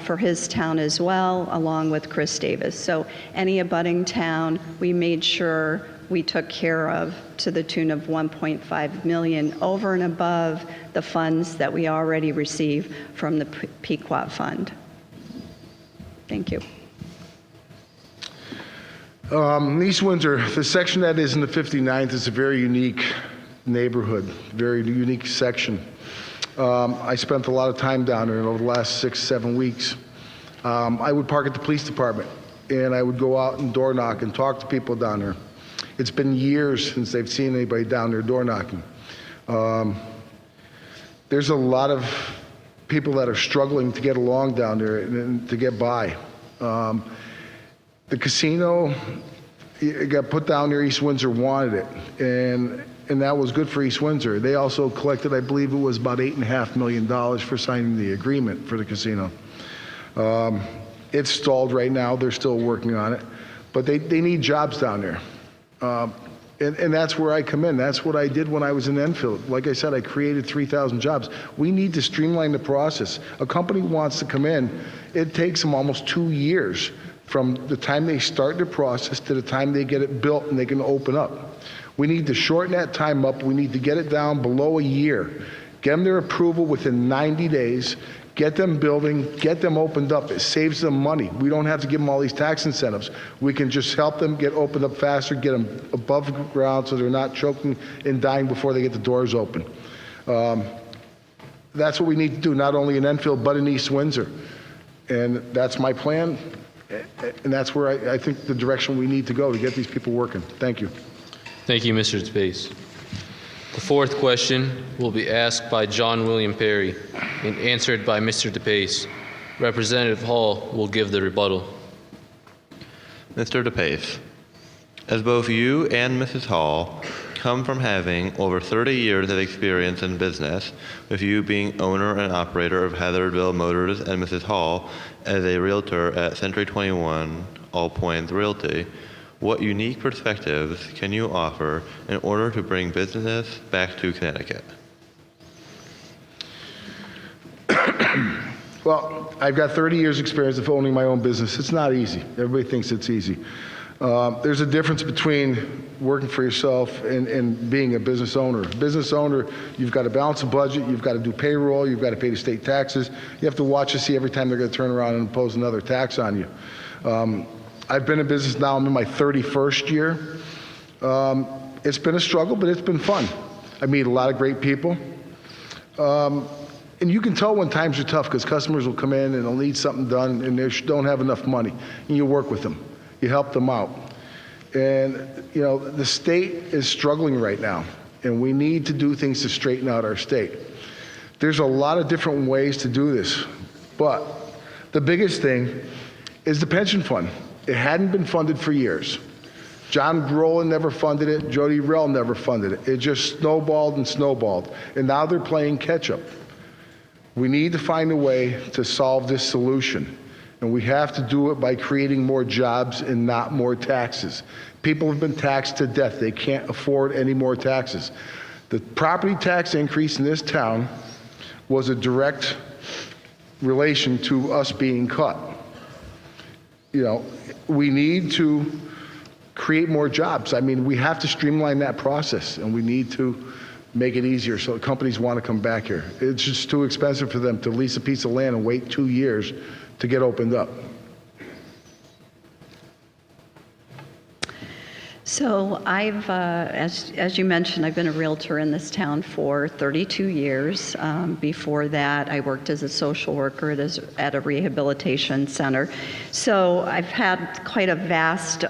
for his town as well, along with Chris Davis. So any abutting town, we made sure we took care of to the tune of $1.5 million over and above the funds that we already receive from the Pequot Fund. Thank you. East Windsor, the section that is in the 59th is a very unique neighborhood, very unique section. I spent a lot of time down there over the last 6-7 weeks. I would park at the police department and I would go out and door knock and talk to people down there. It's been years since they've seen anybody down there door knocking. There's a lot of people that are struggling to get along down there and to get by. The casino, it got put down there, East Windsor wanted it, and that was good for East Windsor. They also collected, I believe it was about $8.5 million for signing the agreement for the casino. It's stalled right now, they're still working on it, but they need jobs down there. And that's where I come in. That's what I did when I was in Enfield. Like I said, I created 3,000 jobs. We need to streamline the process. A company wants to come in, it takes them almost 2 years from the time they start the process to the time they get it built and they can open up. We need to shorten that time up. We need to get it down below a year. Get them their approval within 90 days. Get them building, get them opened up. It saves them money. We don't have to give them all these tax incentives. We can just help them get opened up faster, get them above ground so they're not choking and dying before they get the doors open. That's what we need to do, not only in Enfield, but in East Windsor. And that's my plan, and that's where I think the direction we need to go to get these people working. Thank you. Thank you, Mr. DePace. The fourth question will be asked by John William Perry and answered by Mr. DePace. Representative Hall will give the rebuttal. Mr. DePace, as both you and Mrs. Hall come from having over 30 years of experience in business, with you being owner and operator of Heatherville Motors and Mrs. Hall as a realtor at Century 21 All Points Realty, what unique perspectives can you offer in order to bring business back to Connecticut? Well, I've got 30 years experience of owning my own business. It's not easy. Everybody thinks it's easy. There's a difference between working for yourself and being a business owner. Business owner, you've got to balance a budget, you've got to do payroll, you've got to pay the state taxes. You have to watch to see every time they're going to turn around and impose another tax on you. I've been in business now, I'm in my 31st year. It's been a struggle, but it's been fun. I meet a lot of great people. And you can tell when times are tough because customers will come in and they'll need something done and they don't have enough money. And you work with them. You help them out. And, you know, the state is struggling right now, and we need to do things to straighten out our state. There's a lot of different ways to do this, but the biggest thing is the pension fund. It hadn't been funded for years. John Grolan never funded it. Jody Rell never funded it. It just snowballed and snowballed. And now they're playing catch up. We need to find a way to solve this solution. And we have to do it by creating more jobs and not more taxes. People have been taxed to death. They can't afford any more taxes. The property tax increase in this town was a direct relation to us being cut. You know, we need to create more jobs. I mean, we have to streamline that process, and we need to make it easier so companies want to come back here. It's just too expensive for them to lease a piece of land and wait 2 years to get opened up. So I've, as you mentioned, I've been a realtor in this town for 32 years. Before that, I worked as a social worker at a rehabilitation center. So I've had quite a vast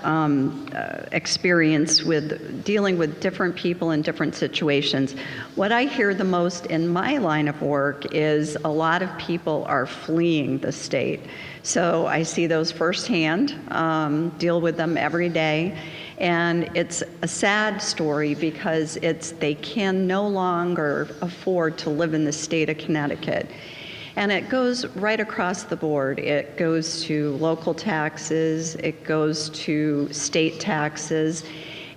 experience with dealing with different people in different situations. What I hear the most in my line of work is a lot of people are fleeing the state. So I see those firsthand, deal with them every day. And it's a sad story because they can no longer afford to live in the state of Connecticut. And it goes right across the board. It goes to local taxes, it goes to state taxes.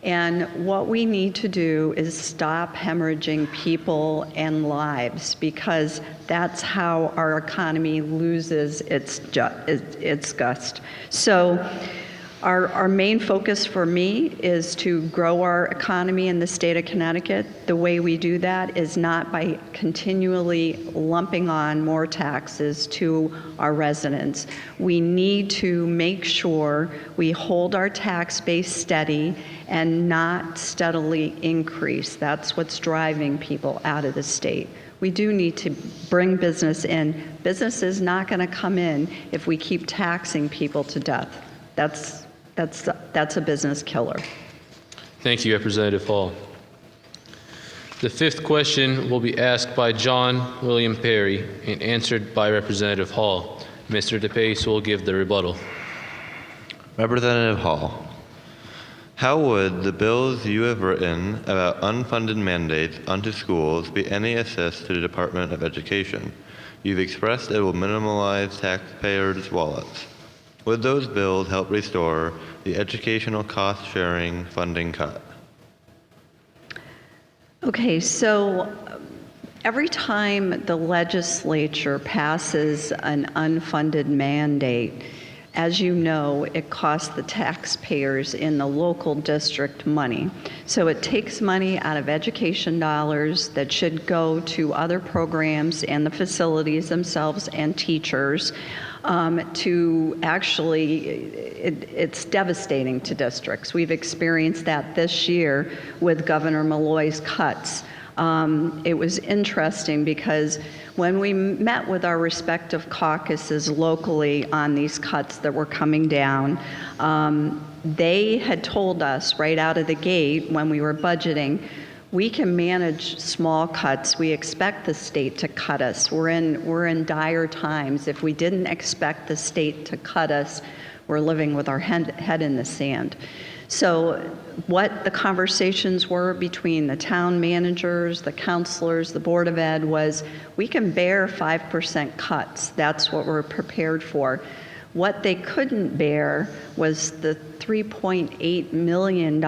And what we need to do is stop hemorrhaging people and lives, because that's how our economy loses its gust. So our main focus for me is to grow our economy in the state of Connecticut. The way we do that is not by continually lumping on more taxes to our residents. We need to make sure we hold our tax base steady and not steadily increase. That's what's driving people out of the state. We do need to bring business in. Business is not going to come in if we keep taxing people to death. That's a business killer. Thank you, Representative Hall. The fifth question will be asked by John William Perry and answered by Representative Hall. Mr. DePace will give the rebuttal. Representative Hall, how would the bills you have written about unfunded mandates onto schools be any assist to the Department of Education? You've expressed it will minimize taxpayers' wallets. Would those bills help restore the educational cost-sharing funding cut? Okay, so every time the legislature passes an unfunded mandate, as you know, it costs the taxpayers in the local district money. So it takes money out of education dollars that should go to other programs and the facilities themselves and teachers. To actually, it's devastating to districts. We've experienced that this year with Governor Malloy's cuts. It was interesting because when we met with our respective caucuses locally on these cuts that were coming down, they had told us right out of the gate when we were budgeting, we can manage small cuts. We expect the state to cut us. We're in dire times. If we didn't expect the state to cut us, we're living with our head in the sand. So what the conversations were between the town managers, the counselors, the Board of Ed was, we can bear 5% cuts. That's what we're prepared for. What they couldn't bear was the $3.8 million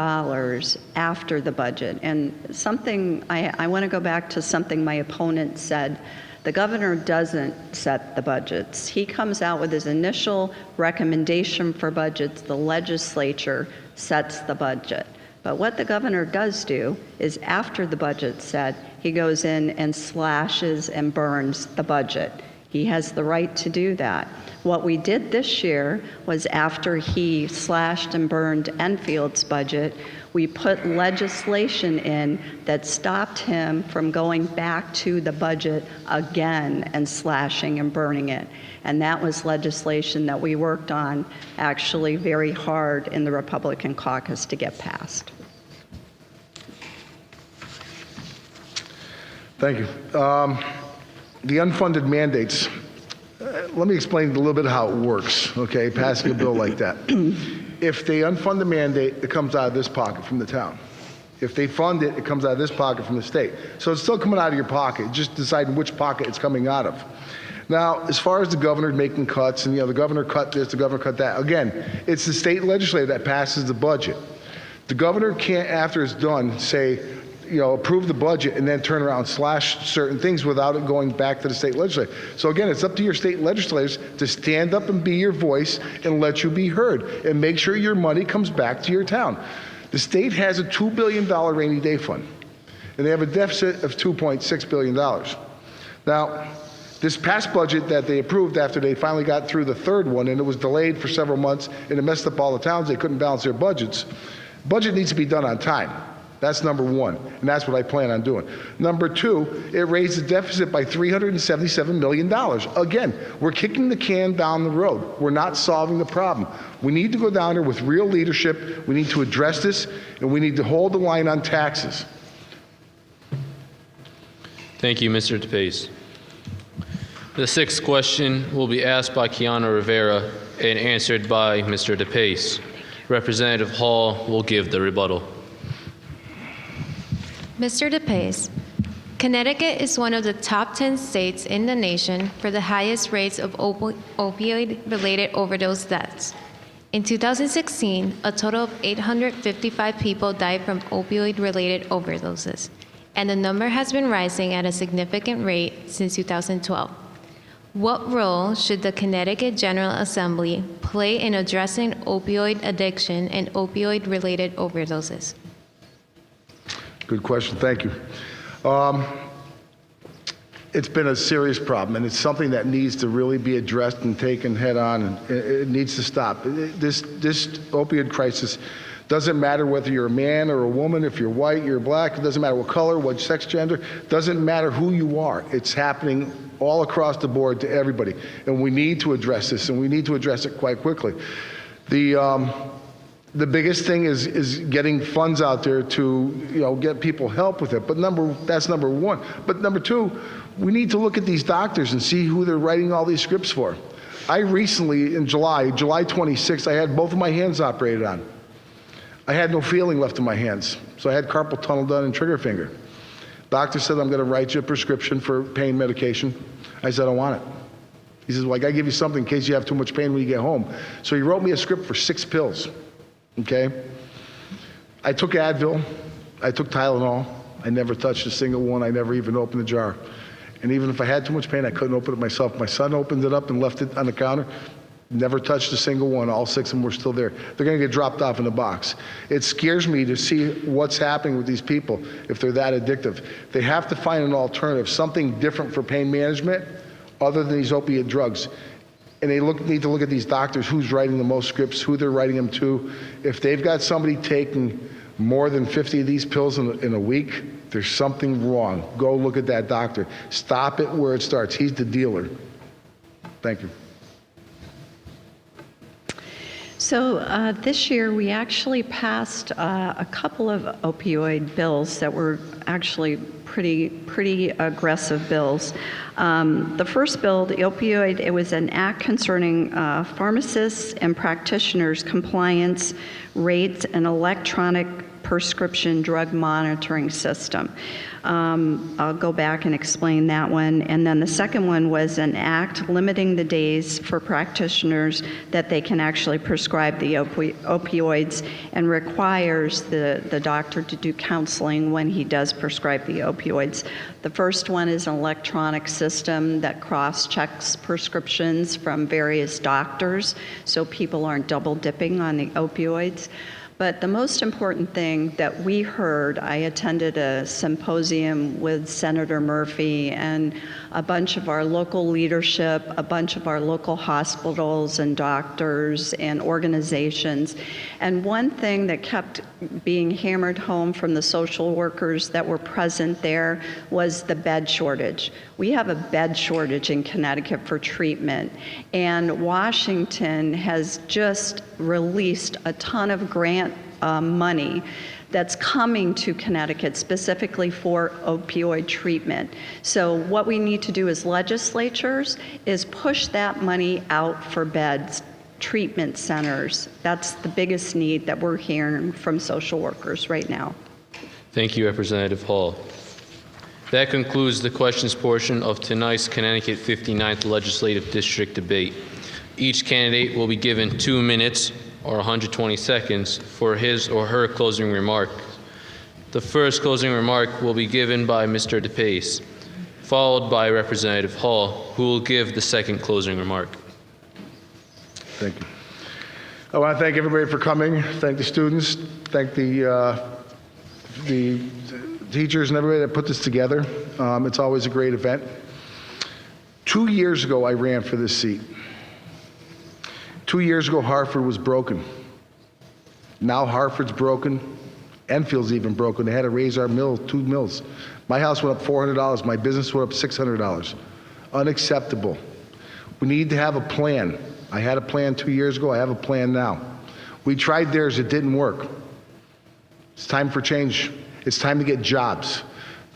after the budget. And something, I want to go back to something my opponent said. The governor doesn't set the budgets. He comes out with his initial recommendation for budgets. The legislature sets the budget. But what the governor does do is after the budget's set, he goes in and slashes and burns the budget. He has the right to do that. What we did this year was after he slashed and burned Enfield's budget, we put legislation in that stopped him from going back to the budget again and slashing and burning it. And that was legislation that we worked on actually very hard in the Republican caucus to get passed. Thank you. The unfunded mandates, let me explain a little bit how it works, okay, passing a bill like that. If they unfund the mandate, it comes out of this pocket from the town. If they fund it, it comes out of this pocket from the state. So it's still coming out of your pocket, just deciding which pocket it's coming out of. Now, as far as the governor making cuts, and the governor cut this, the governor cut that, again, it's the state legislature that passes the budget. The governor can't, after it's done, say, approve the budget and then turn around and slash certain things without it going back to the state legislature. So again, it's up to your state legislators to stand up and be your voice and let you be heard and make sure your money comes back to your town. The state has a $2 billion rainy day fund, and they have a deficit of $2.6 billion. Now, this past budget that they approved after they finally got through the third one, and it was delayed for several months, and it messed up all the towns, they couldn't balance their budgets. Budget needs to be done on time. That's number one, and that's what I plan on doing. Number two, it raised the deficit by $377 million. Again, we're kicking the can down the road. We're not solving the problem. We need to go down there with real leadership. We need to address this, and we need to hold the line on taxes. Thank you, Mr. DePace. The sixth question will be asked by Kiana Rivera and answered by Mr. DePace. Representative Hall will give the rebuttal. Mr. DePace, Connecticut is one of the top 10 states in the nation for the highest rates of opioid-related overdose deaths. In 2016, a total of 855 people died from opioid-related overdoses, and the number has been rising at a significant rate since 2012. What role should the Connecticut General Assembly play in addressing opioid addiction and opioid-related overdoses? Good question, thank you. It's been a serious problem, and it's something that needs to really be addressed and taken head on, and it needs to stop. This opioid crisis doesn't matter whether you're a man or a woman, if you're white, you're black, it doesn't matter what color, what sex, gender, doesn't matter who you are. It's happening all across the board to everybody, and we need to address this, and we need to address it quite quickly. The biggest thing is getting funds out there to get people help with it. But that's number one. But number two, we need to look at these doctors and see who they're writing all these scripts for. I recently, in July 26th, I had both of my hands operated on. I had no feeling left in my hands, so I had carpal tunnel done and trigger finger. Doctor said, I'm going to write you a prescription for pain medication. I said, I don't want it. He says, well, I got to give you something in case you have too much pain when you get home. So he wrote me a script for 6 pills. Okay? I took Advil, I took Tylenol, I never touched a single one, I never even opened the jar. And even if I had too much pain, I couldn't open it myself. My son opened it up and left it on the counter, never touched a single one, all 6 of them were still there. They're gonna get dropped off in the box. It scares me to see what's happening with these people if they're that addictive. They have to find an alternative, something different for pain management other than these opiate drugs. And they need to look at these doctors, who's writing the most scripts, who they're writing them to. If they've got somebody taking more than 50 of these pills in a week, there's something wrong. Go look at that doctor. Stop it where it starts. He's the dealer. Thank you. So this year we actually passed a couple of opioid bills that were actually pretty aggressive bills. The first bill, the opioid, it was an act concerning pharmacists and practitioners' compliance rates and electronic prescription drug monitoring system. I'll go back and explain that one. And then the second one was an act limiting the days for practitioners that they can actually prescribe the opioids and requires the doctor to do counseling when he does prescribe the opioids. The first one is an electronic system that cross-checks prescriptions from various doctors so people aren't double dipping on the opioids. But the most important thing that we heard, I attended a symposium with Senator Murphy and a bunch of our local leadership, a bunch of our local hospitals and doctors and organizations. And one thing that kept being hammered home from the social workers that were present there was the bed shortage. We have a bed shortage in Connecticut for treatment, and Washington has just released a ton of grant money that's coming to Connecticut specifically for opioid treatment. So what we need to do as legislatures is push that money out for beds treatment centers. That's the biggest need that we're hearing from social workers right now. Thank you, Representative Hall. That concludes the questions portion of tonight's Connecticut 59th Legislative District debate. Each candidate will be given 2 minutes or 120 seconds for his or her closing remark. The first closing remark will be given by Mr. DePace, followed by Representative Hall, who will give the second closing remark. Thank you. I want to thank everybody for coming. Thank the students. Thank the teachers and everybody that put this together. It's always a great event. 2 years ago, I ran for this seat. 2 years ago, Hartford was broken. Now Hartford's broken. Enfield's even broken. They had to raise our mill, 2 mills. My house went up $400. My business went up $600. Unacceptable. We need to have a plan. I had a plan 2 years ago. I have a plan now. We tried theirs. It didn't work. It's time for change. It's time to get jobs,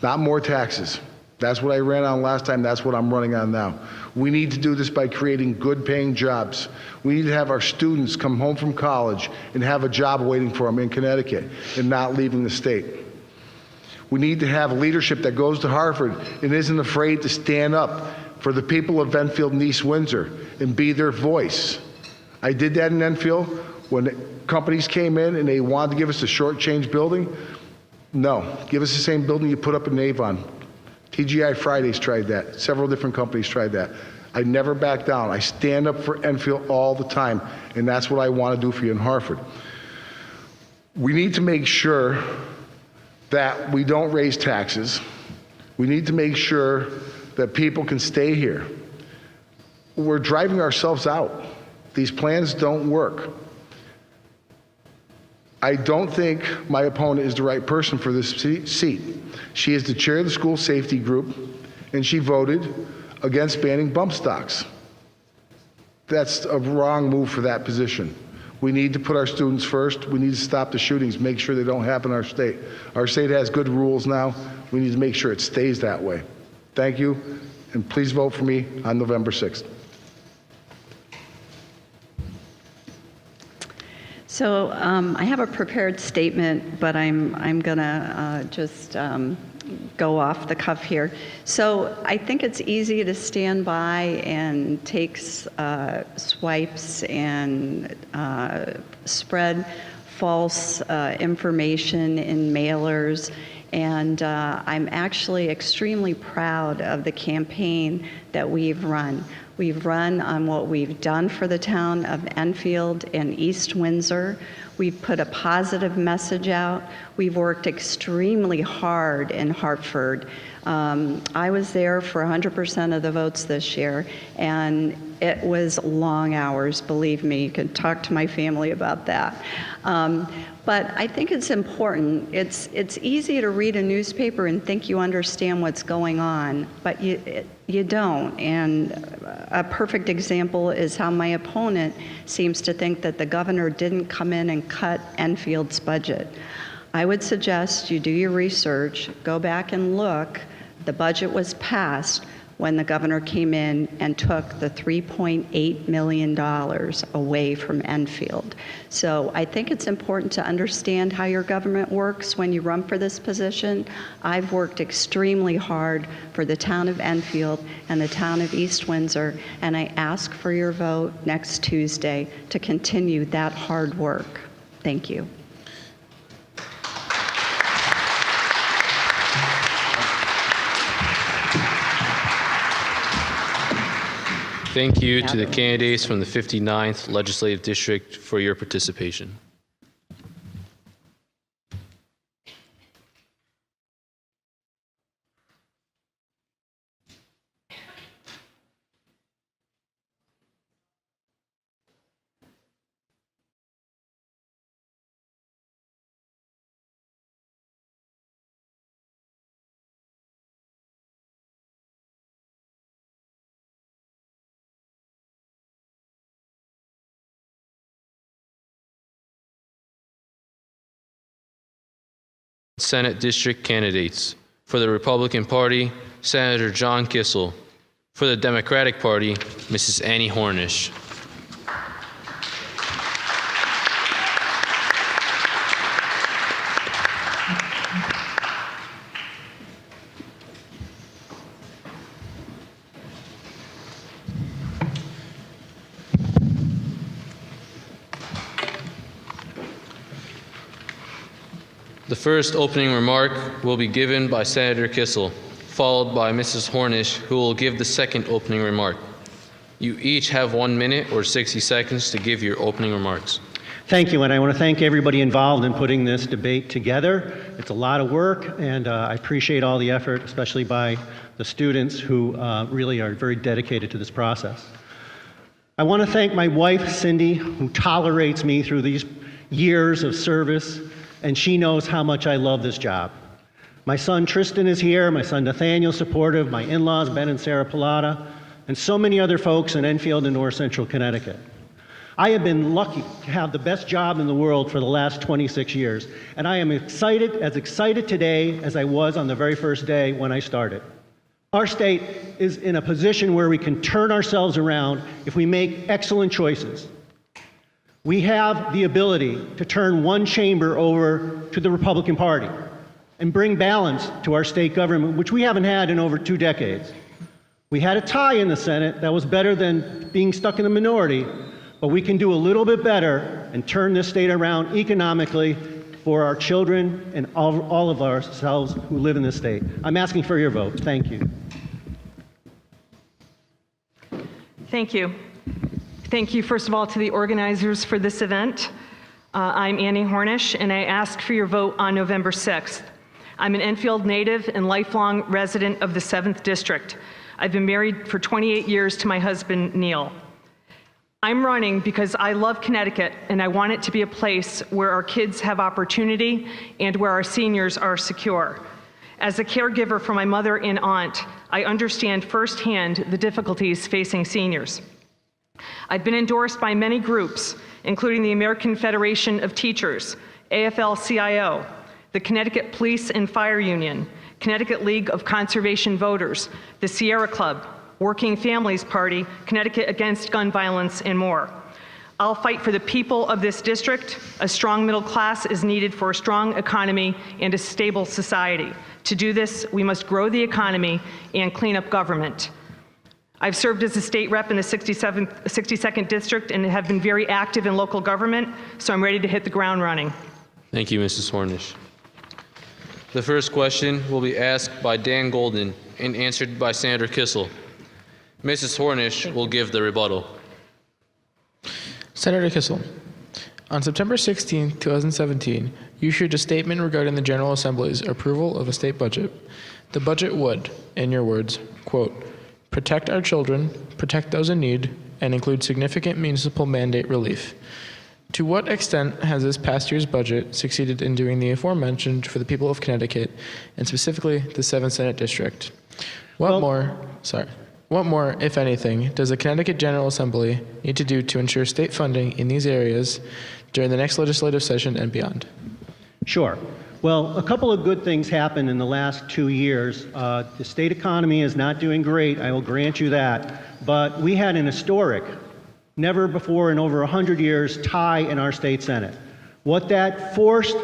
not more taxes. That's what I ran on last time. That's what I'm running on now. We need to do this by creating good paying jobs. We need to have our students come home from college and have a job waiting for them in Connecticut and not leaving the state. We need to have leadership that goes to Hartford and isn't afraid to stand up for the people of Enfield and East Windsor and be their voice. I did that in Enfield when companies came in and they wanted to give us a shortchange building. No, give us the same building you put up in Avon. TGI Fridays tried that. Several different companies tried that. I never back down. I stand up for Enfield all the time, and that's what I want to do for you in Hartford. We need to make sure that we don't raise taxes. We need to make sure that people can stay here. We're driving ourselves out. These plans don't work. I don't think my opponent is the right person for this seat. She is the chair of the school safety group, and she voted against banning bump stocks. That's a wrong move for that position. We need to put our students first. We need to stop the shootings, make sure they don't happen in our state. Our state has good rules now. We need to make sure it stays that way. Thank you, and please vote for me on November 6th. So I have a prepared statement, but I'm gonna just go off the cuff here. So I think it's easy to stand by and take swipes and spread false information in mailers. And I'm actually extremely proud of the campaign that we've run. We've run on what we've done for the town of Enfield and East Windsor. We've put a positive message out. We've worked extremely hard in Hartford. I was there for 100% of the votes this year, and it was long hours, believe me. You can talk to my family about that. But I think it's important. It's easy to read a newspaper and think you understand what's going on, but you don't. And a perfect example is how my opponent seems to think that the governor didn't come in and cut Enfield's budget. I would suggest you do your research, go back and look. The budget was passed when the governor came in and took the $3.8 million away from Enfield. So I think it's important to understand how your government works when you run for this position. I've worked extremely hard for the town of Enfield and the town of East Windsor, and I ask for your vote next Tuesday to continue that hard work. Thank you. Thank you to the candidates from the 59th Legislative District for your participation. Senate District candidates. For the Republican Party, Senator John Kissel. For the Democratic Party, Mrs. Annie Hornish. The first opening remark will be given by Senator Kissel, followed by Mrs. Hornish, who will give the second opening remark. You each have 1 minute or 60 seconds to give your opening remarks. Thank you, and I want to thank everybody involved in putting this debate together. It's a lot of work, and I appreciate all the effort, especially by the students who really are very dedicated to this process. I want to thank my wife, Cindy, who tolerates me through these years of service, and she knows how much I love this job. My son Tristan is here, my son Nathaniel's supportive, my in-laws Ben and Sarah Pilata, and so many other folks in Enfield and North Central Connecticut. I have been lucky to have the best job in the world for the last 26 years, and I am as excited today as I was on the very first day when I started. Our state is in a position where we can turn ourselves around if we make excellent choices. We have the ability to turn one chamber over to the Republican Party and bring balance to our state government, which we haven't had in over 2 decades. We had a tie in the Senate that was better than being stuck in the minority, but we can do a little bit better and turn this state around economically for our children and all of ourselves who live in this state. I'm asking for your vote. Thank you. Thank you. Thank you, first of all, to the organizers for this event. I'm Annie Hornish, and I ask for your vote on November 6th. I'm an Enfield native and lifelong resident of the 7th District. I've been married for 28 years to my husband, Neil. I'm running because I love Connecticut, and I want it to be a place where our kids have opportunity and where our seniors are secure. As a caregiver for my mother and aunt, I understand firsthand the difficulties facing seniors. I've been endorsed by many groups, including the American Federation of Teachers, AFL-CIO, the Connecticut Police and Fire Union, Connecticut League of Conservation Voters, the Sierra Club, Working Families Party, Connecticut Against Gun Violence, and more. I'll fight for the people of this district. A strong middle class is needed for a strong economy and a stable society. To do this, we must grow the economy and clean up government. I've served as a state rep in the 62nd District and have been very active in local government, so I'm ready to hit the ground running. Thank you, Mrs. Hornish. The first question will be asked by Dan Golden and answered by Senator Kissel. Mrs. Hornish will give the rebuttal. Senator Kissel, on September 16, 2017, you issued a statement regarding the General Assembly's approval of a state budget. The budget would, in your words, quote, protect our children, protect those in need, and include significant municipal mandate relief. To what extent has this past year's budget succeeded in doing the aforementioned for the people of Connecticut, and specifically the 7th Senate District? What more, if anything, does the Connecticut General Assembly need to do to ensure state funding in these areas during the next legislative session and beyond? Sure. Well, a couple of good things happened in the last 2 years. The state economy is not doing great, I will grant you that, but we had an historic, never before in over 100 years, tie in our state Senate. What that forced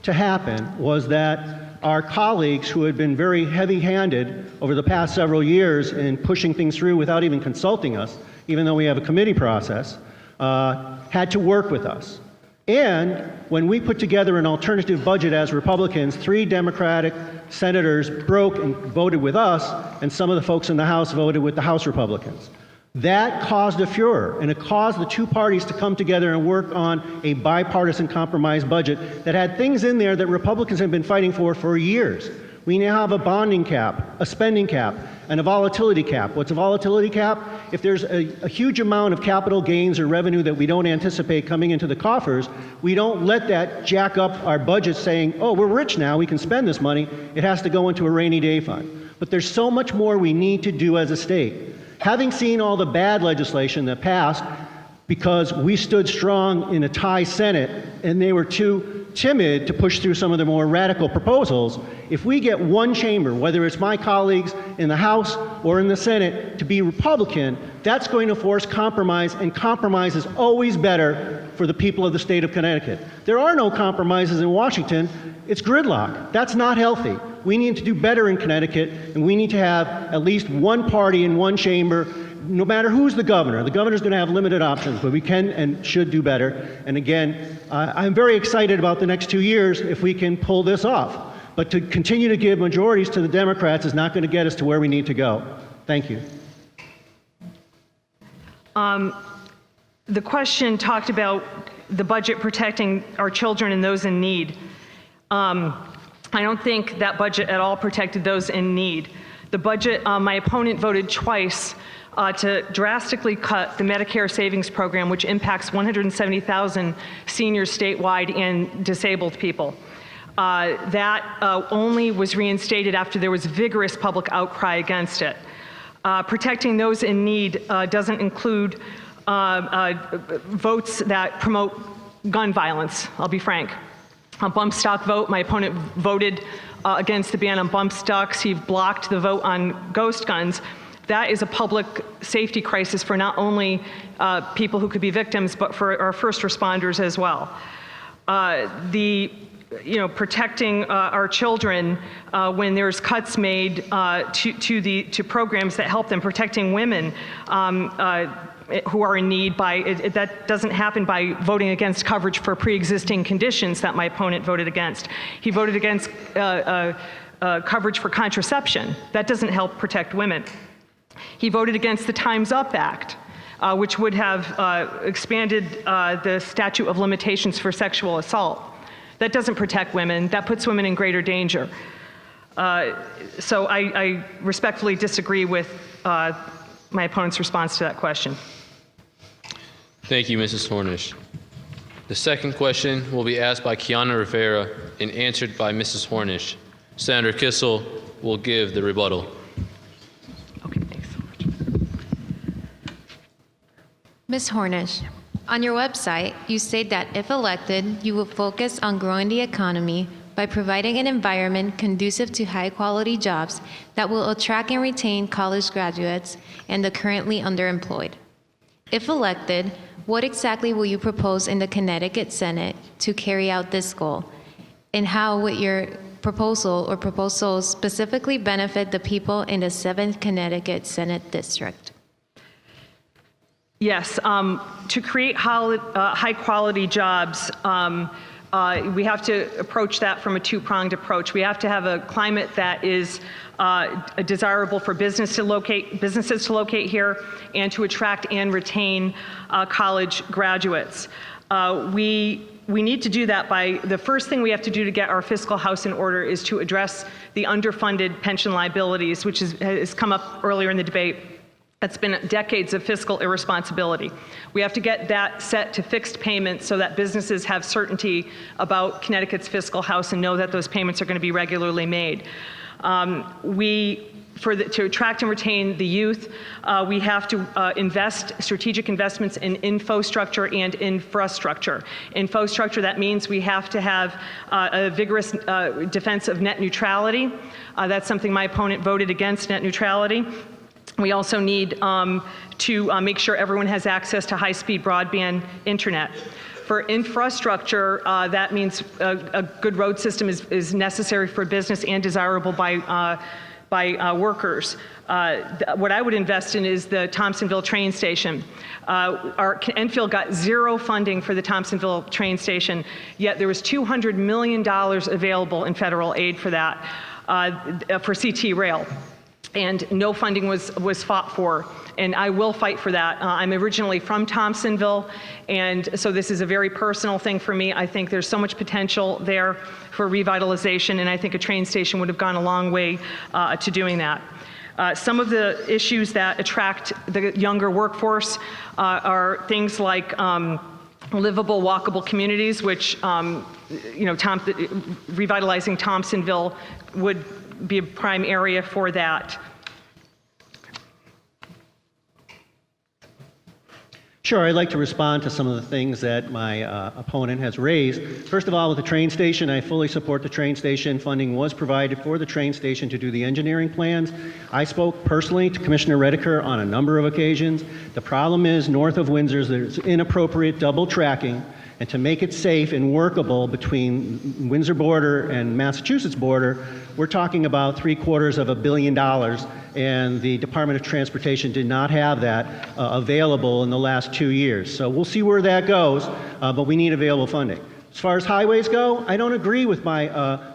to happen was that our colleagues who had been very heavy-handed over the past several years in pushing things through without even consulting us, even though we have a committee process, had to work with us. And when we put together an alternative budget as Republicans, 3 Democratic senators broke and voted with us, and some of the folks in the House voted with the House Republicans. That caused a furor, and it caused the 2 parties to come together and work on a bipartisan compromise budget that had things in there that Republicans have been fighting for years. We now have a bonding cap, a spending cap, and a volatility cap. What's a volatility cap? If there's a huge amount of capital gains or revenue that we don't anticipate coming into the coffers, we don't let that jack up our budget saying, oh, we're rich now, we can spend this money. It has to go into a rainy day fund. But there's so much more we need to do as a state. Having seen all the bad legislation that passed because we stood strong in a tie Senate and they were too timid to push through some of the more radical proposals, if we get one chamber, whether it's my colleagues in the House or in the Senate, to be Republican, that's going to force compromise, and compromise is always better for the people of the state of Connecticut. There are no compromises in Washington. It's gridlock. That's not healthy. We need to do better in Connecticut, and we need to have at least one party in one chamber no matter who's the governor's going to have limited options, but we can and should do better. And again, I'm very excited about the next 2 years if we can pull this off. But to continue to give majorities to the Democrats is not going to get us to where we need to go. Thank you. The question talked about the budget protecting our children and those in need. I don't think that budget at all protected those in need. The budget, my opponent voted twice to drastically cut the Medicare Savings Program, which impacts 170,000 seniors statewide and disabled people. That only was reinstated after there was vigorous public outcry against it. Protecting those in need doesn't include votes that promote gun violence, I'll be frank. A bump stock vote, my opponent voted against the ban on bump stocks. He blocked the vote on ghost guns. That is a public safety crisis for not only people who could be victims, but for our first responders as well. Protecting our children when there's cuts made to programs that help them, protecting women who are in need that doesn't happen by voting against coverage for pre-existing conditions that my opponent voted against. He voted against coverage for contraception. That doesn't help protect women. He voted against the Time's Up Act, which would have expanded the statute of limitations for sexual assault. That doesn't protect women. That puts women in greater danger. So I respectfully disagree with my opponent's response to that question. Thank you, Mrs. Hornish. The second question will be asked by Kiana Rivera and answered by Mrs. Hornish. Senator Kissel will give the rebuttal. Okay, thanks so much. Ms. Hornish, on your website, you state that if elected, you will focus on growing the economy by providing an environment conducive to high-quality jobs that will attract and retain college graduates and the currently underemployed. If elected, what exactly will you propose in the Connecticut Senate to carry out this goal? And how would your proposal or proposals specifically benefit the people in the 7th Connecticut Senate District? Yes, to create high-quality jobs, we have to approach that from a two-pronged approach. We have to have a climate that is desirable for businesses to locate here and to attract and retain college graduates. We need to do that by, the first thing we have to do to get our fiscal house in order is to address the underfunded pension liabilities, which has come up earlier in the debate. It's been decades of fiscal irresponsibility. We have to get that set to fixed payments so that businesses have certainty about Connecticut's fiscal house and know that those payments are going to be regularly made. To attract and retain the youth, we have to invest strategic investments in infrastructure and infrastructure. Infrastructure, that means we have to have a vigorous defense of net neutrality. That's something my opponent voted against, net neutrality. We also need to make sure everyone has access to high-speed broadband internet. For infrastructure, that means a good road system is necessary for business and desirable by workers. What I would invest in is the Thompsonville train station. Enfield got zero funding for the Thompsonville train station, yet there was $200 million available in federal aid for that, for CT Rail. And no funding was fought for, and I will fight for that. I'm originally from Thompsonville, and so this is a very personal thing for me. I think there's so much potential there for revitalization, and I think a train station would have gone a long way to doing that. Some of the issues that attract the younger workforce are things like livable, walkable communities, which revitalizing Thompsonville would be a prime area for that. Sure, I'd like to respond to some of the things that my opponent has raised. First of all, with the train station, I fully support the train station. Funding was provided for the train station to do the engineering plans. I spoke personally to Commissioner Rediker on a number of occasions. The problem is north of Windsor, there's inappropriate double tracking, And to make it safe and workable between Windsor border and Massachusetts border, we're talking about $750 million, and the Department of Transportation did not have that available in the last 2 years. So we'll see where that goes, but we need available funding. As far as highways go, I don't agree with my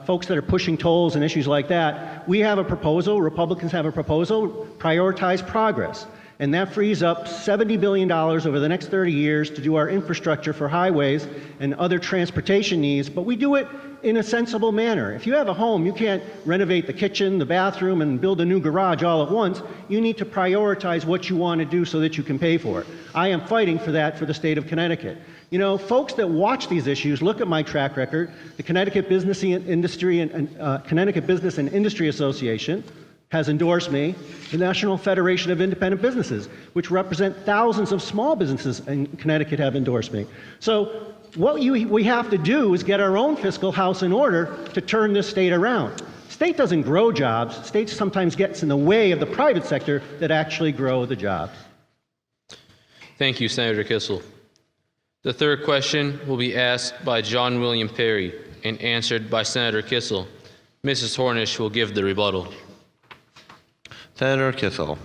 folks that are pushing tolls and issues like that. We have a proposal, Republicans have a proposal, prioritize progress. And that frees up $70 billion over the next 30 years to do our infrastructure for highways and other transportation needs, but we do it in a sensible manner. If you have a home, you can't renovate the kitchen, the bathroom, and build a new garage all at once. You need to prioritize what you want to do so that you can pay for it. I am fighting for that for the state of Connecticut. You know, folks that watch these issues, look at my track record. The Connecticut Business and Industry Association has endorsed me. The National Federation of Independent Businesses, which represent thousands of small businesses in Connecticut, have endorsed me. So what we have to do is get our own fiscal house in order to turn this state around. State doesn't grow jobs. State sometimes gets in the way of the private sector that actually grow the jobs. Thank you, Senator Kissel. The third question will be asked by John William Perry and answered by Senator Kissel. Mrs. Hornish will give the rebuttal. Senator Kissel,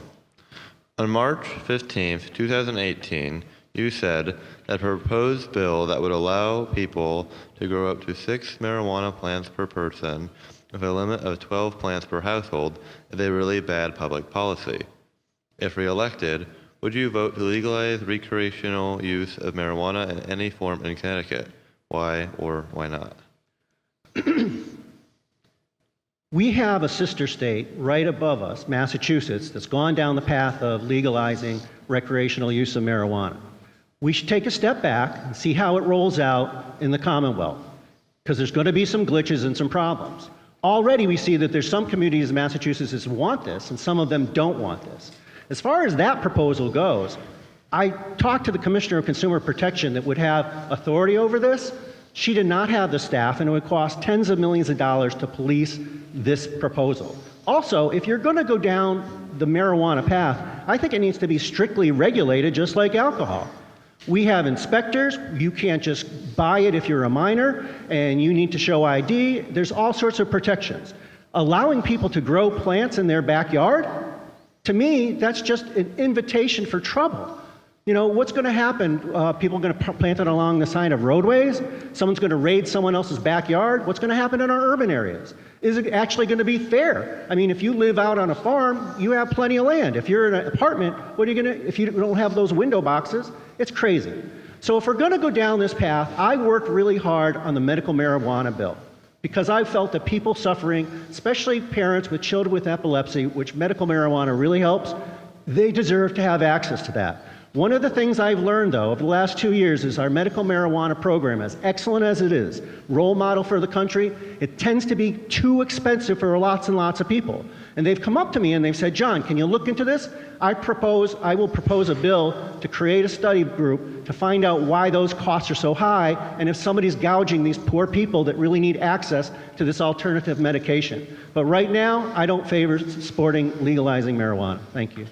on March 15, 2018, you said that a proposed bill that would allow people to grow up to 6 marijuana plants per person with a limit of 12 plants per household is a really bad public policy. If reelected, would you vote to legalize recreational use of marijuana in any form in Connecticut? Why or why not? We have a sister state right above us, Massachusetts, that's gone down the path of legalizing recreational use of marijuana. We should take a step back and see how it rolls out in the Commonwealth, because there's going to be some glitches and some problems. Already we see that there's some communities in Massachusetts that want this, and some of them don't want this. As far as that proposal goes, I talked to the Commissioner of Consumer Protection that would have authority over this. She did not have the staff, and it would cost tens of millions of dollars to police this proposal. Also, if you're going to go down the marijuana path, I think it needs to be strictly regulated, just like alcohol. We have inspectors. You can't just buy it if you're a minor, and you need to show ID. There's all sorts of protections. Allowing people to grow plants in their backyard, to me, that's just an invitation for trouble. You know, what's going to happen? People are going to plant it along the side of roadways? Someone's going to raid someone else's backyard? What's going to happen in our urban areas? Is it actually going to be fair? I mean, if you live out on a farm, you have plenty of land. If you're in an apartment, what are you going to, if you don't have those window boxes? It's crazy. So if we're going to go down this path, I worked really hard on the medical marijuana bill, because I felt that people suffering, especially parents with children with epilepsy, which medical marijuana really helps, they deserve to have access to that. One of the things I've learned, though, over the last 2 years is our medical marijuana program, as excellent as it is, role model for the country, it tends to be too expensive for lots and lots of people. And they've come up to me and they've said, John, can you look into this? I will propose a bill to create a study group to find out why those costs are so high, and if somebody's gouging these poor people that really need access to this alternative medication. But right now, I don't favor supporting legalizing marijuana. Thank you.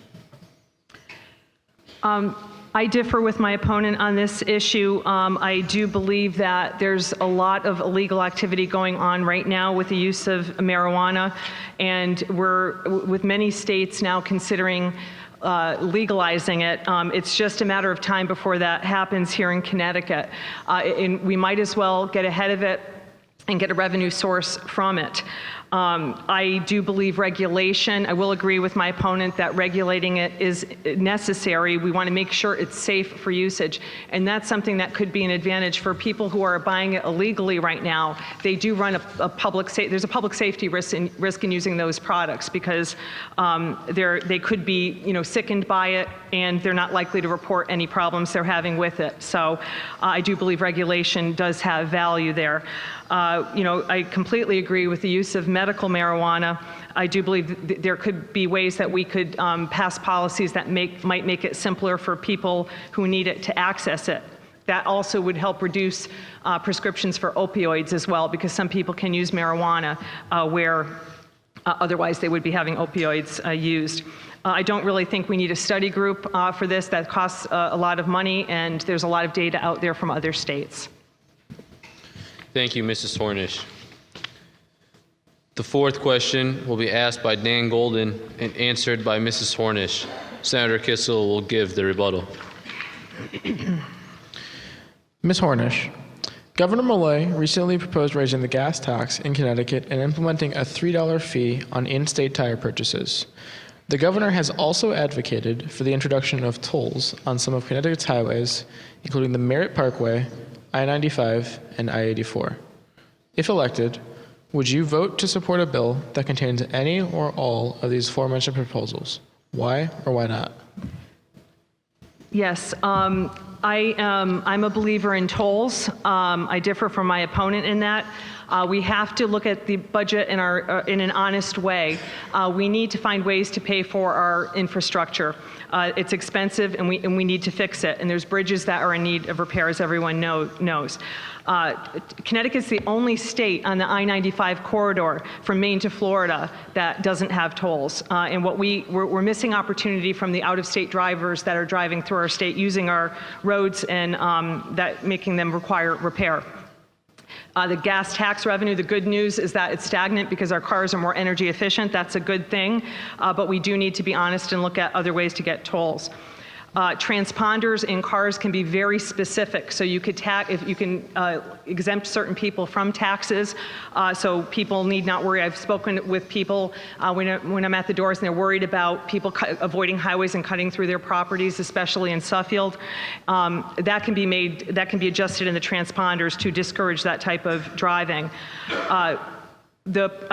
I differ with my opponent on this issue. I do believe that there's a lot of illegal activity going on right now with the use of marijuana, and we're, with many states now considering legalizing it. It's just a matter of time before that happens here in Connecticut. And we might as well get ahead of it and get a revenue source from it. I do believe regulation. I will agree with my opponent that regulating it is necessary. We want to make sure it's safe for usage, and that's something that could be an advantage for people who are buying it illegally right now. They do run there's a public safety risk in using those products, because they could be, you know, sickened by it, and they're not likely to report any problems they're having with it. So I do believe regulation does have value there. You know, I completely agree with the use of medical marijuana. I do believe there could be ways that we could pass policies that might make it simpler for people who need it to access it. That also would help reduce prescriptions for opioids as well, because some people can use marijuana where otherwise they would be having opioids used. I don't really think we need a study group for this. That costs a lot of money, and there's a lot of data out there from other states. Thank you, Mrs. Hornish. The fourth question will be asked by Dan Golden and answered by Mrs. Hornish. Senator Kissel will give the rebuttal. Ms. Hornish, Governor Malloy recently proposed raising the gas tax in Connecticut and implementing a $3 fee on in-state tire purchases. The governor has also advocated for the introduction of tolls on some of Connecticut's highways, including the Merritt Parkway, I-95, and I-84. If elected, would you vote to support a bill that contains any or all of these aforementioned proposals? Why or why not? Yes, I'm a believer in tolls. I differ from my opponent in that. We have to look at the budget in an honest way. We need to find ways to pay for our infrastructure. It's expensive, and we need to fix it. And there's bridges that are in need of repair, as everyone knows. Connecticut's the only state on the I-95 corridor from Maine to Florida that doesn't have tolls. And we're missing opportunity from the out-of-state drivers that are driving through our state using our roads and that making them require repair. The gas tax revenue, the good news is that it's stagnant because our cars are more energy efficient. That's a good thing, but we do need to be honest and look at other ways to get tolls. Transponders in cars can be very specific, so you could exempt certain people from taxes, so people need not worry. I've spoken with people when I'm at the doors and they're worried about people avoiding highways and cutting through their properties, especially in Suffield. That can be adjusted in the transponders to discourage that type of driving. I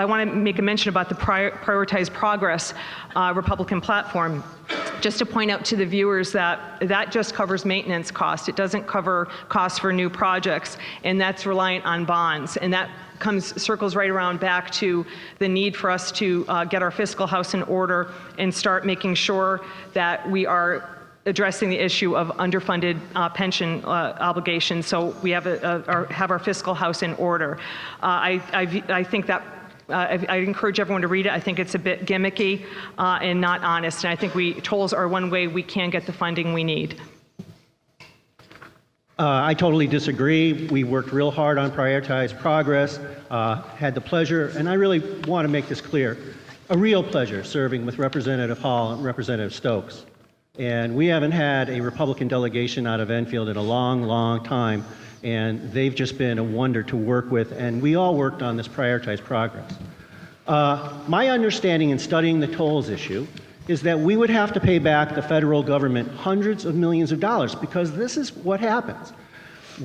want to make a mention about the Prioritize Progress Republican platform. Just to point out to the viewers that just covers maintenance costs. It doesn't cover costs for new projects, and that's reliant on bonds. And that circles right around back to the need for us to get our fiscal house in order and start making sure that we are addressing the issue of underfunded pension obligations, so we have our fiscal house in order. I think that I encourage everyone to read it. I think it's a bit gimmicky and not honest, and I think tolls are one way we can get the funding we need. I totally disagree. We worked real hard on Prioritize Progress, had the pleasure, and I really want to make this clear, a real pleasure serving with Representative Hall and Representative Stokes. And we haven't had a Republican delegation out of Enfield in a long, long time, and they've just been a wonder to work with, and we all worked on this Prioritize Progress. My understanding in studying the tolls issue is that we would have to pay back the federal government hundreds of millions of dollars, because this is what happens.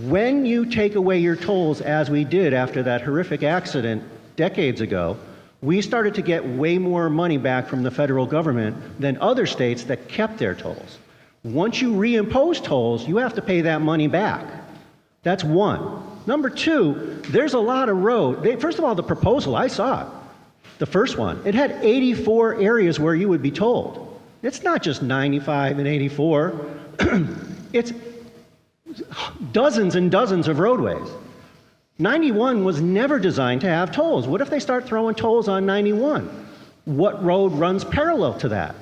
When you take away your tolls, as we did after that horrific accident decades ago, we started to get way more money back from the federal government than other states that kept their tolls. Once you reimpose tolls, you have to pay that money back. That's one. Number two, there's a lot of road. First of all, the proposal, I saw it. The first one, it had 84 areas where you would be tolled. It's not just 95 and 84. It's dozens and dozens of roadways. 91 was never designed to have tolls. What if they start throwing tolls on 91? What road runs parallel to that?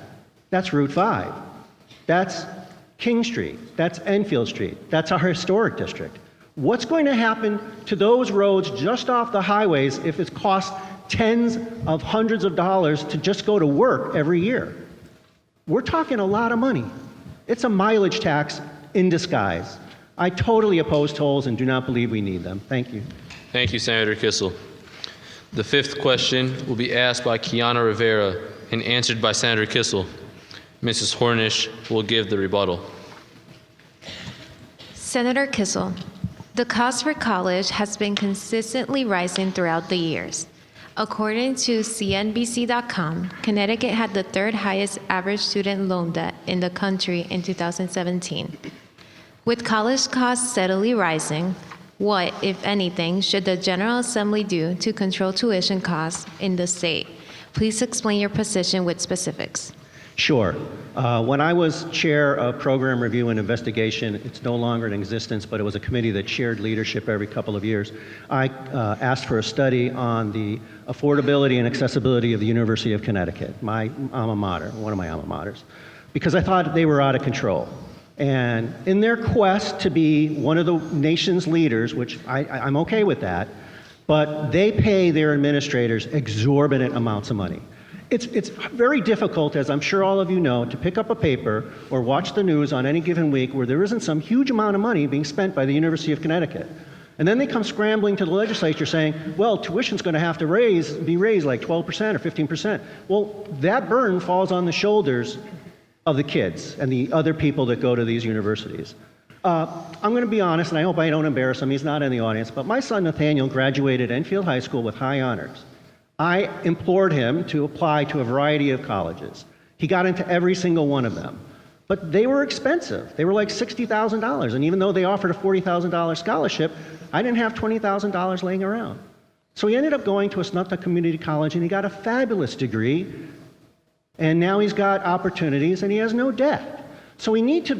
That's Route 5. That's King Street. That's Enfield Street. That's our historic district. What's going to happen to those roads just off the highways if it costs tens of hundreds of dollars to just go to work every year? We're talking a lot of money. It's a mileage tax in disguise. I totally oppose tolls and do not believe we need them. Thank you. Thank you, Senator Kissel. The fifth question will be asked by Kiana Rivera and answered by Senator Kissel. Mrs. Hornish will give the rebuttal. Senator Kissel, the cost for college has been consistently rising throughout the years. According to CNBC.com, Connecticut had the third highest average student loan debt in the country in 2017. With college costs steadily rising, what, if anything, should the General Assembly do to control tuition costs in the state? Please explain your position with specifics. Sure. When I was chair of Program Review and Investigation, it's no longer in existence, but it was a committee that shared leadership every couple of years. I asked for a study on the affordability and accessibility of the University of Connecticut, my alma mater, one of my alma maters, because I thought they were out of control. And in their quest to be one of the nation's leaders, which I'm okay with that, but they pay their administrators exorbitant amounts of money. It's very difficult, as I'm sure all of you know, to pick up a paper or watch the news on any given week where there isn't some huge amount of money being spent by the University of Connecticut. And then they come scrambling to the legislature saying, well, tuition's going to have to be raised like 12% or 15%. Well, that burden falls on the shoulders of the kids and the other people that go to these universities. I'm going to be honest, and I hope I don't embarrass him. He's not in the audience, but my son Nathaniel graduated Enfield High School with high honors. I implored him to apply to a variety of colleges. He got into every single one of them. But they were expensive. They were like $60,000. And even though they offered a $40,000 scholarship, I didn't have $20,000 laying around. So he ended up going to Asnutta Community College, and he got a fabulous degree. And now he's got opportunities, and he has no debt. So we need to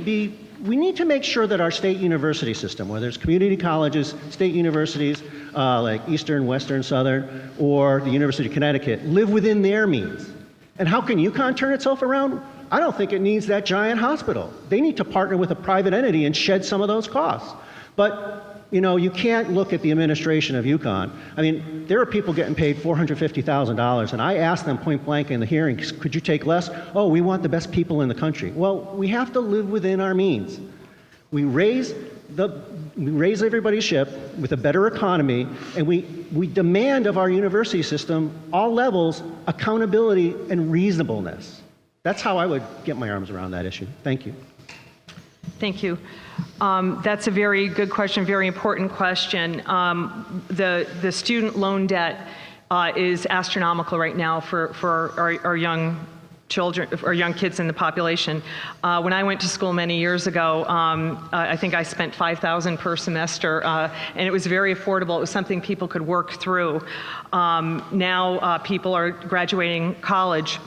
make sure that our state university system, whether it's community colleges, state universities like Eastern, Western, Southern, or the University of Connecticut, live within their means. And how can UConn turn itself around? I don't think it needs that giant hospital. They need to partner with a private entity and shed some of those costs. But you know, you can't look at the administration of UConn. I mean, there are people getting paid $450,000, and I asked them point blank in the hearings, could you take less? Oh, we want the best people in the country. Well, we have to live within our means. We raise everybody's ship with a better economy, and we demand of our university system, all levels, accountability and reasonableness. That's how I would get my arms around that issue. Thank you. Thank you. That's a very good question, very important question. The student loan debt is astronomical right now for our young children, or young kids in the population. When I went to school many years ago, I think I spent $5,000 per semester, and it was very affordable. It was something people could work through. Now people are graduating college,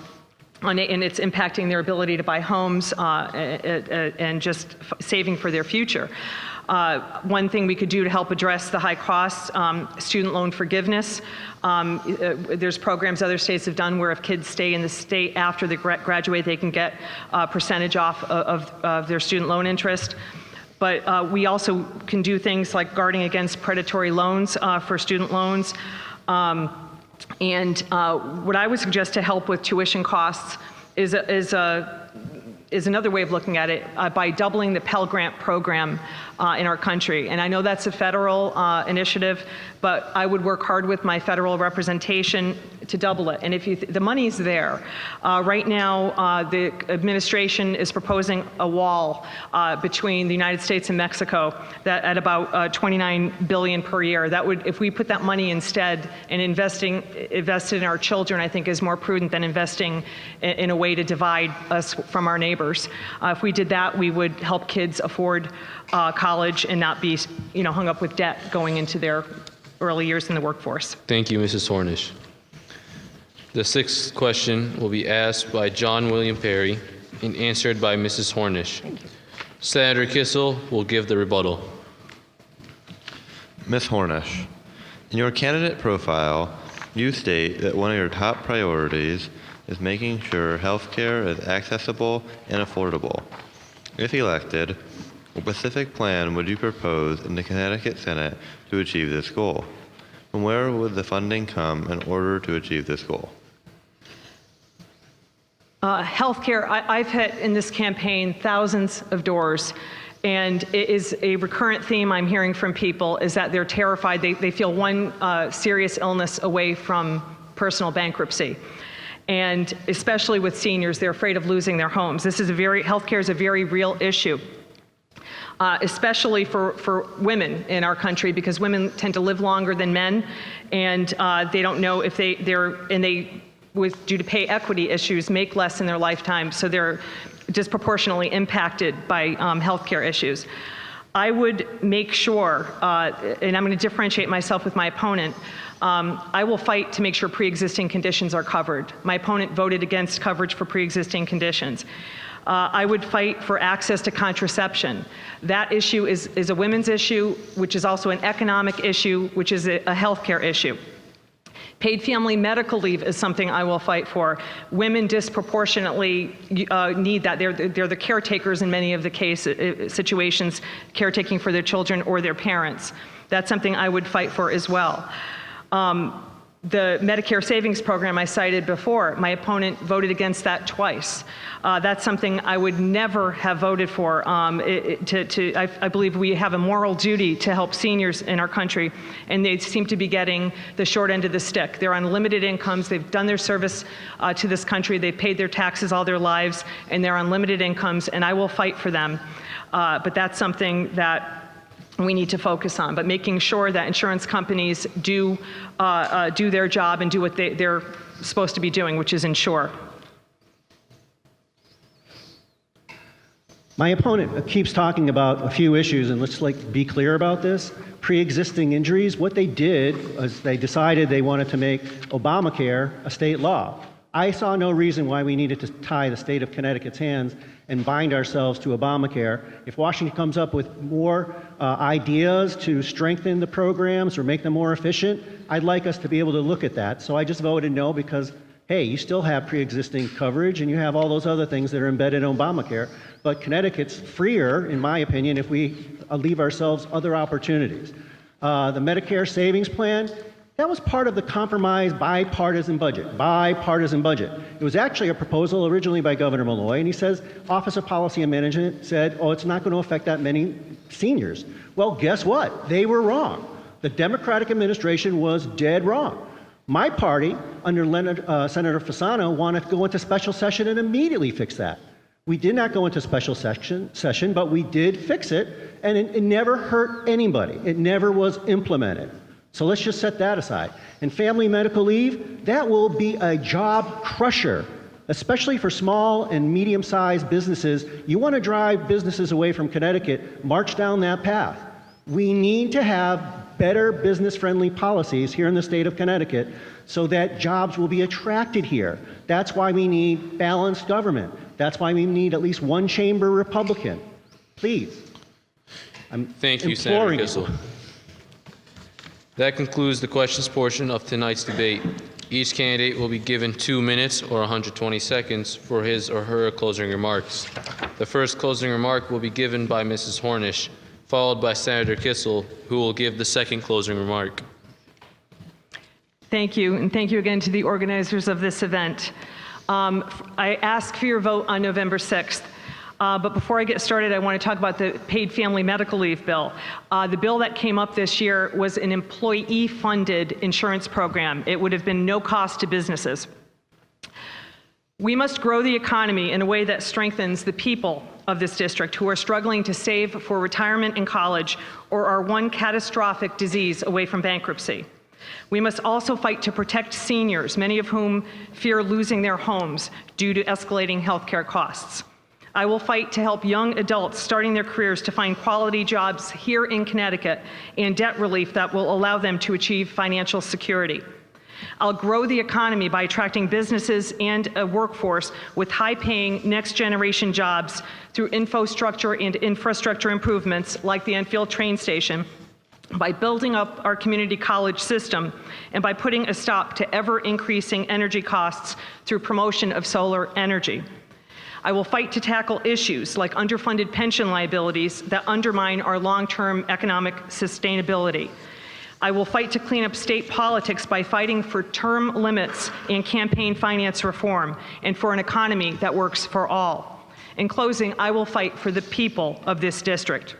and it's impacting their ability to buy homes and just saving for their future. One thing we could do to help address the high costs, student loan forgiveness. There's programs other states have done where if kids stay in the state after they graduate, they can get a percentage off of their student loan interest. But we also can do things like guarding against predatory loans for student loans. And what I would suggest to help with tuition costs is another way of looking at it by doubling the Pell Grant program in our country. And I know that's a federal initiative, but I would work hard with my federal representation to double it. And if the money's there. Right now, the administration is proposing a wall between the United States and Mexico that at about $29 billion per year. That would, if we put that money instead and invested in our children, I think is more prudent than investing in a way to divide us from our neighbors. If we did that, we would help kids afford college and not be, hung up with debt going into their early years in the workforce. Thank you, Mrs. Hornish. The sixth question will be asked by John William Perry and answered by Mrs. Hornish. Senator Kissel will give the rebuttal. Ms. Hornish, in your candidate profile, you state that one of your top priorities is making sure healthcare is accessible and affordable. If elected, what specific plan would you propose in the Connecticut Senate to achieve this goal? From where would the funding come in order to achieve this goal? Healthcare, I've hit in this campaign thousands of doors, and it is a recurrent theme I'm hearing from people is that they're terrified. They feel one serious illness away from personal bankruptcy. And especially with seniors, they're afraid of losing their homes. Healthcare is a very real issue. Especially for women in our country, because women tend to live longer than men, and they don't know if due to pay equity issues, make less in their lifetime, so they're disproportionately impacted by healthcare issues. I would make sure, and I'm going to differentiate myself with my opponent, I will fight to make sure pre-existing conditions are covered. My opponent voted against coverage for pre-existing conditions. I would fight for access to contraception. That issue is a women's issue, which is also an economic issue, which is a healthcare issue. Paid family medical leave is something I will fight for. Women disproportionately need that. They're the caretakers in many of the situations, caretaking for their children or their parents. That's something I would fight for as well. The Medicare Savings Program I cited before, my opponent voted against that twice. That's something I would never have voted for. I believe we have a moral duty to help seniors in our country, and they seem to be getting the short end of the stick. They're on limited incomes. They've done their service to this country. They've paid their taxes all their lives, and they're on limited incomes, and I will fight for them. But that's something that we need to focus on, but making sure that insurance companies do their job and do what they're supposed to be doing, which is insure. My opponent keeps talking about a few issues, and let's be clear about this. Pre-existing injuries, what they did is they decided they wanted to make Obamacare a state law. I saw no reason why we needed to tie the state of Connecticut's hands and bind ourselves to Obamacare. If Washington comes up with more ideas to strengthen the programs or make them more efficient, I'd like us to be able to look at that. So I just voted no because, hey, you still have pre-existing coverage and you have all those other things that are embedded in Obamacare. But Connecticut's freer, in my opinion, if we leave ourselves other opportunities. The Medicare Savings Plan, that was part of the compromise bipartisan budget. It was actually a proposal originally by Governor Malloy, and he says, Office of Policy and Management said, oh, it's not going to affect that many seniors. Well, guess what? They were wrong. The Democratic administration was dead wrong. My party, under Senator Fasano, wanted to go into special session and immediately fix that. We did not go into special session, but we did fix it, and it never hurt anybody. It never was implemented. So let's just set that aside. And family medical leave, that will be a job crusher, especially for small and medium-sized businesses. You want to drive businesses away from Connecticut, march down that path. We need to have better business-friendly policies here in the state of Connecticut so that jobs will be attracted here. That's why we need balanced government. That's why we need at least one chamber Republican. Please. Thank you, Senator Kissel. That concludes the questions portion of tonight's debate. Each candidate will be given 2 minutes or 120 seconds for his or her closing remarks. The first closing remark will be given by Mrs. Hornish, followed by Senator Kissel, who will give the second closing remark. Thank you, and thank you again to the organizers of this event. I ask for your vote on November 6th. But before I get started, I want to talk about the paid family medical leave bill. The bill that came up this year was an employee-funded insurance program. It would have been no cost to businesses. We must grow the economy in a way that strengthens the people of this district who are struggling to save for retirement and college or are one catastrophic disease away from bankruptcy. We must also fight to protect seniors, many of whom fear losing their homes due to escalating health care costs. I will fight to help young adults starting their careers to find quality jobs here in Connecticut and debt relief that will allow them to achieve financial security. I'll grow the economy by attracting businesses and a workforce with high-paying, next-generation jobs through infrastructure improvements like the Enfield train station, by building up our community college system, and by putting a stop to ever-increasing energy costs through promotion of solar energy. I will fight to tackle issues like underfunded pension liabilities that undermine our long-term economic sustainability. I will fight to clean up state politics by fighting for term limits and campaign finance reform and for an economy that works for all. In closing, I will fight for the people of this district.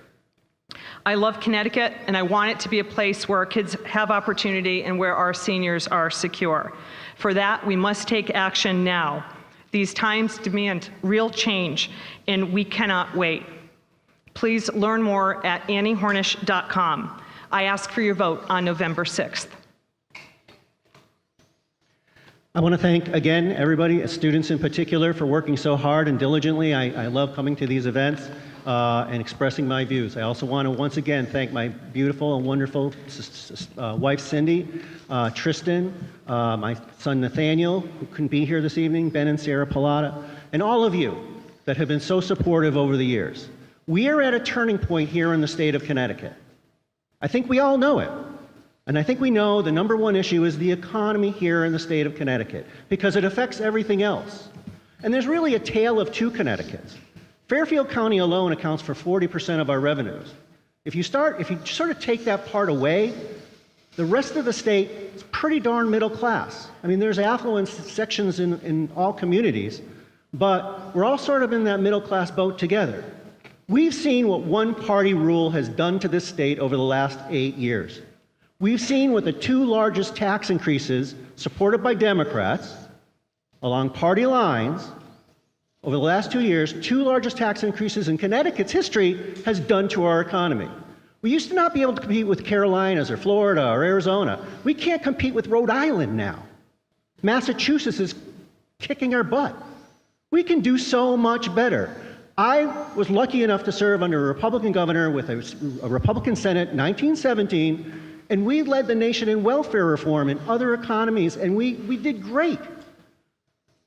I love Connecticut, and I want it to be a place where our kids have opportunity and where our seniors are secure. For that, we must take action now. These times demand real change, and we cannot wait. Please learn more at anniehornish.com. I ask for your vote on November 6th. I want to thank, again, everybody, students in particular, for working so hard and diligently. I love coming to these events and expressing my views. I also want to once again thank my beautiful and wonderful wife, Cindy, Tristan, my son, Nathaniel, who couldn't be here this evening, Ben and Sarah Pallotta, and all of you that have been so supportive over the years. We are at a turning point here in the state of Connecticut. I think we all know it. And I think we know the number one issue is the economy here in the state of Connecticut, because it affects everything else. And there's really a tale of two Connecticut's. Fairfield County alone accounts for 40% of our revenues. If you sort of take that part away, the rest of the state is pretty darn middle class. I mean, there's affluent sections in all communities, but we're all sort of in that middle class boat together. We've seen what one-party rule has done to this state over the last 8 years. We've seen what the two largest tax increases, supported by Democrats, along party lines, over the last 2 years, two largest tax increases in Connecticut's history has done to our economy. We used to not be able to compete with Carolinas or Florida or Arizona. We can't compete with Rhode Island now. Massachusetts is kicking our butt. We can do so much better. I was lucky enough to serve under a Republican governor with a Republican Senate in 1917, and we led the nation in welfare reform in other economies, and we did great.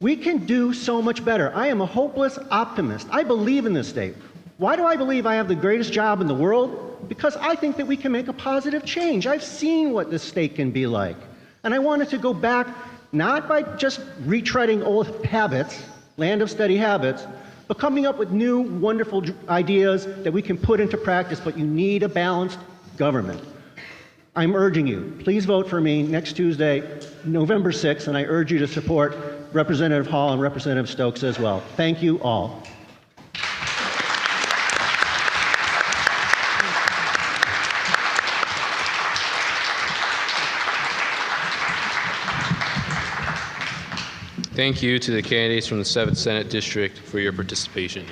We can do so much better. I am a hopeless optimist. I believe in this state. Why do I believe I have the greatest job in the world? Because I think that we can make a positive change. I've seen what this state can be like. And I wanted to go back, not by just retreading old habits, land of steady habits, but coming up with new, wonderful ideas that we can put into practice, but you need a balanced government. I'm urging you, please vote for me next Tuesday, November 6th, and I urge you to support Representative Hall and Representative Stokes as well. Thank you all. Thank you to the candidates from the 7th Senate District for your participation.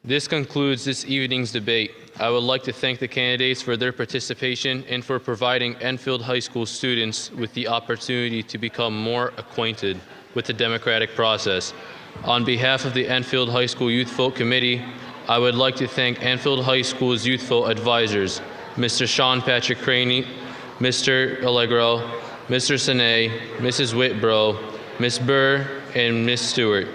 This concludes this evening's debate. I would like to thank the candidates for their participation and for providing Enfield High School students with the opportunity to become more acquainted with the democratic process. On behalf of the Enfield High School Youth Vote Committee, I would like to thank Enfield High School's Youth Vote advisors, Mr. Sean Patrick Craney, Mr. Allegro, Mr. Sine, Mrs. Whitbro, Ms. Burr, and Ms. Stewart.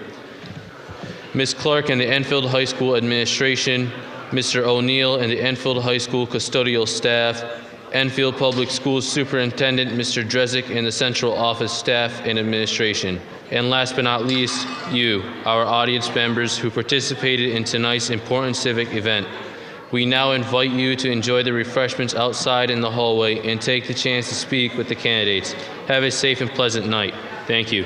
Ms. Clark and the Enfield High School administration, Mr. O'Neill and the Enfield High School custodial staff, Enfield Public Schools Superintendent Mr. Drezick and the central office staff and administration. And last but not least, you, our audience members who participated in tonight's important civic event. We now invite you to enjoy the refreshments outside in the hallway and take the chance to speak with the candidates. Have a safe and pleasant night. Thank you.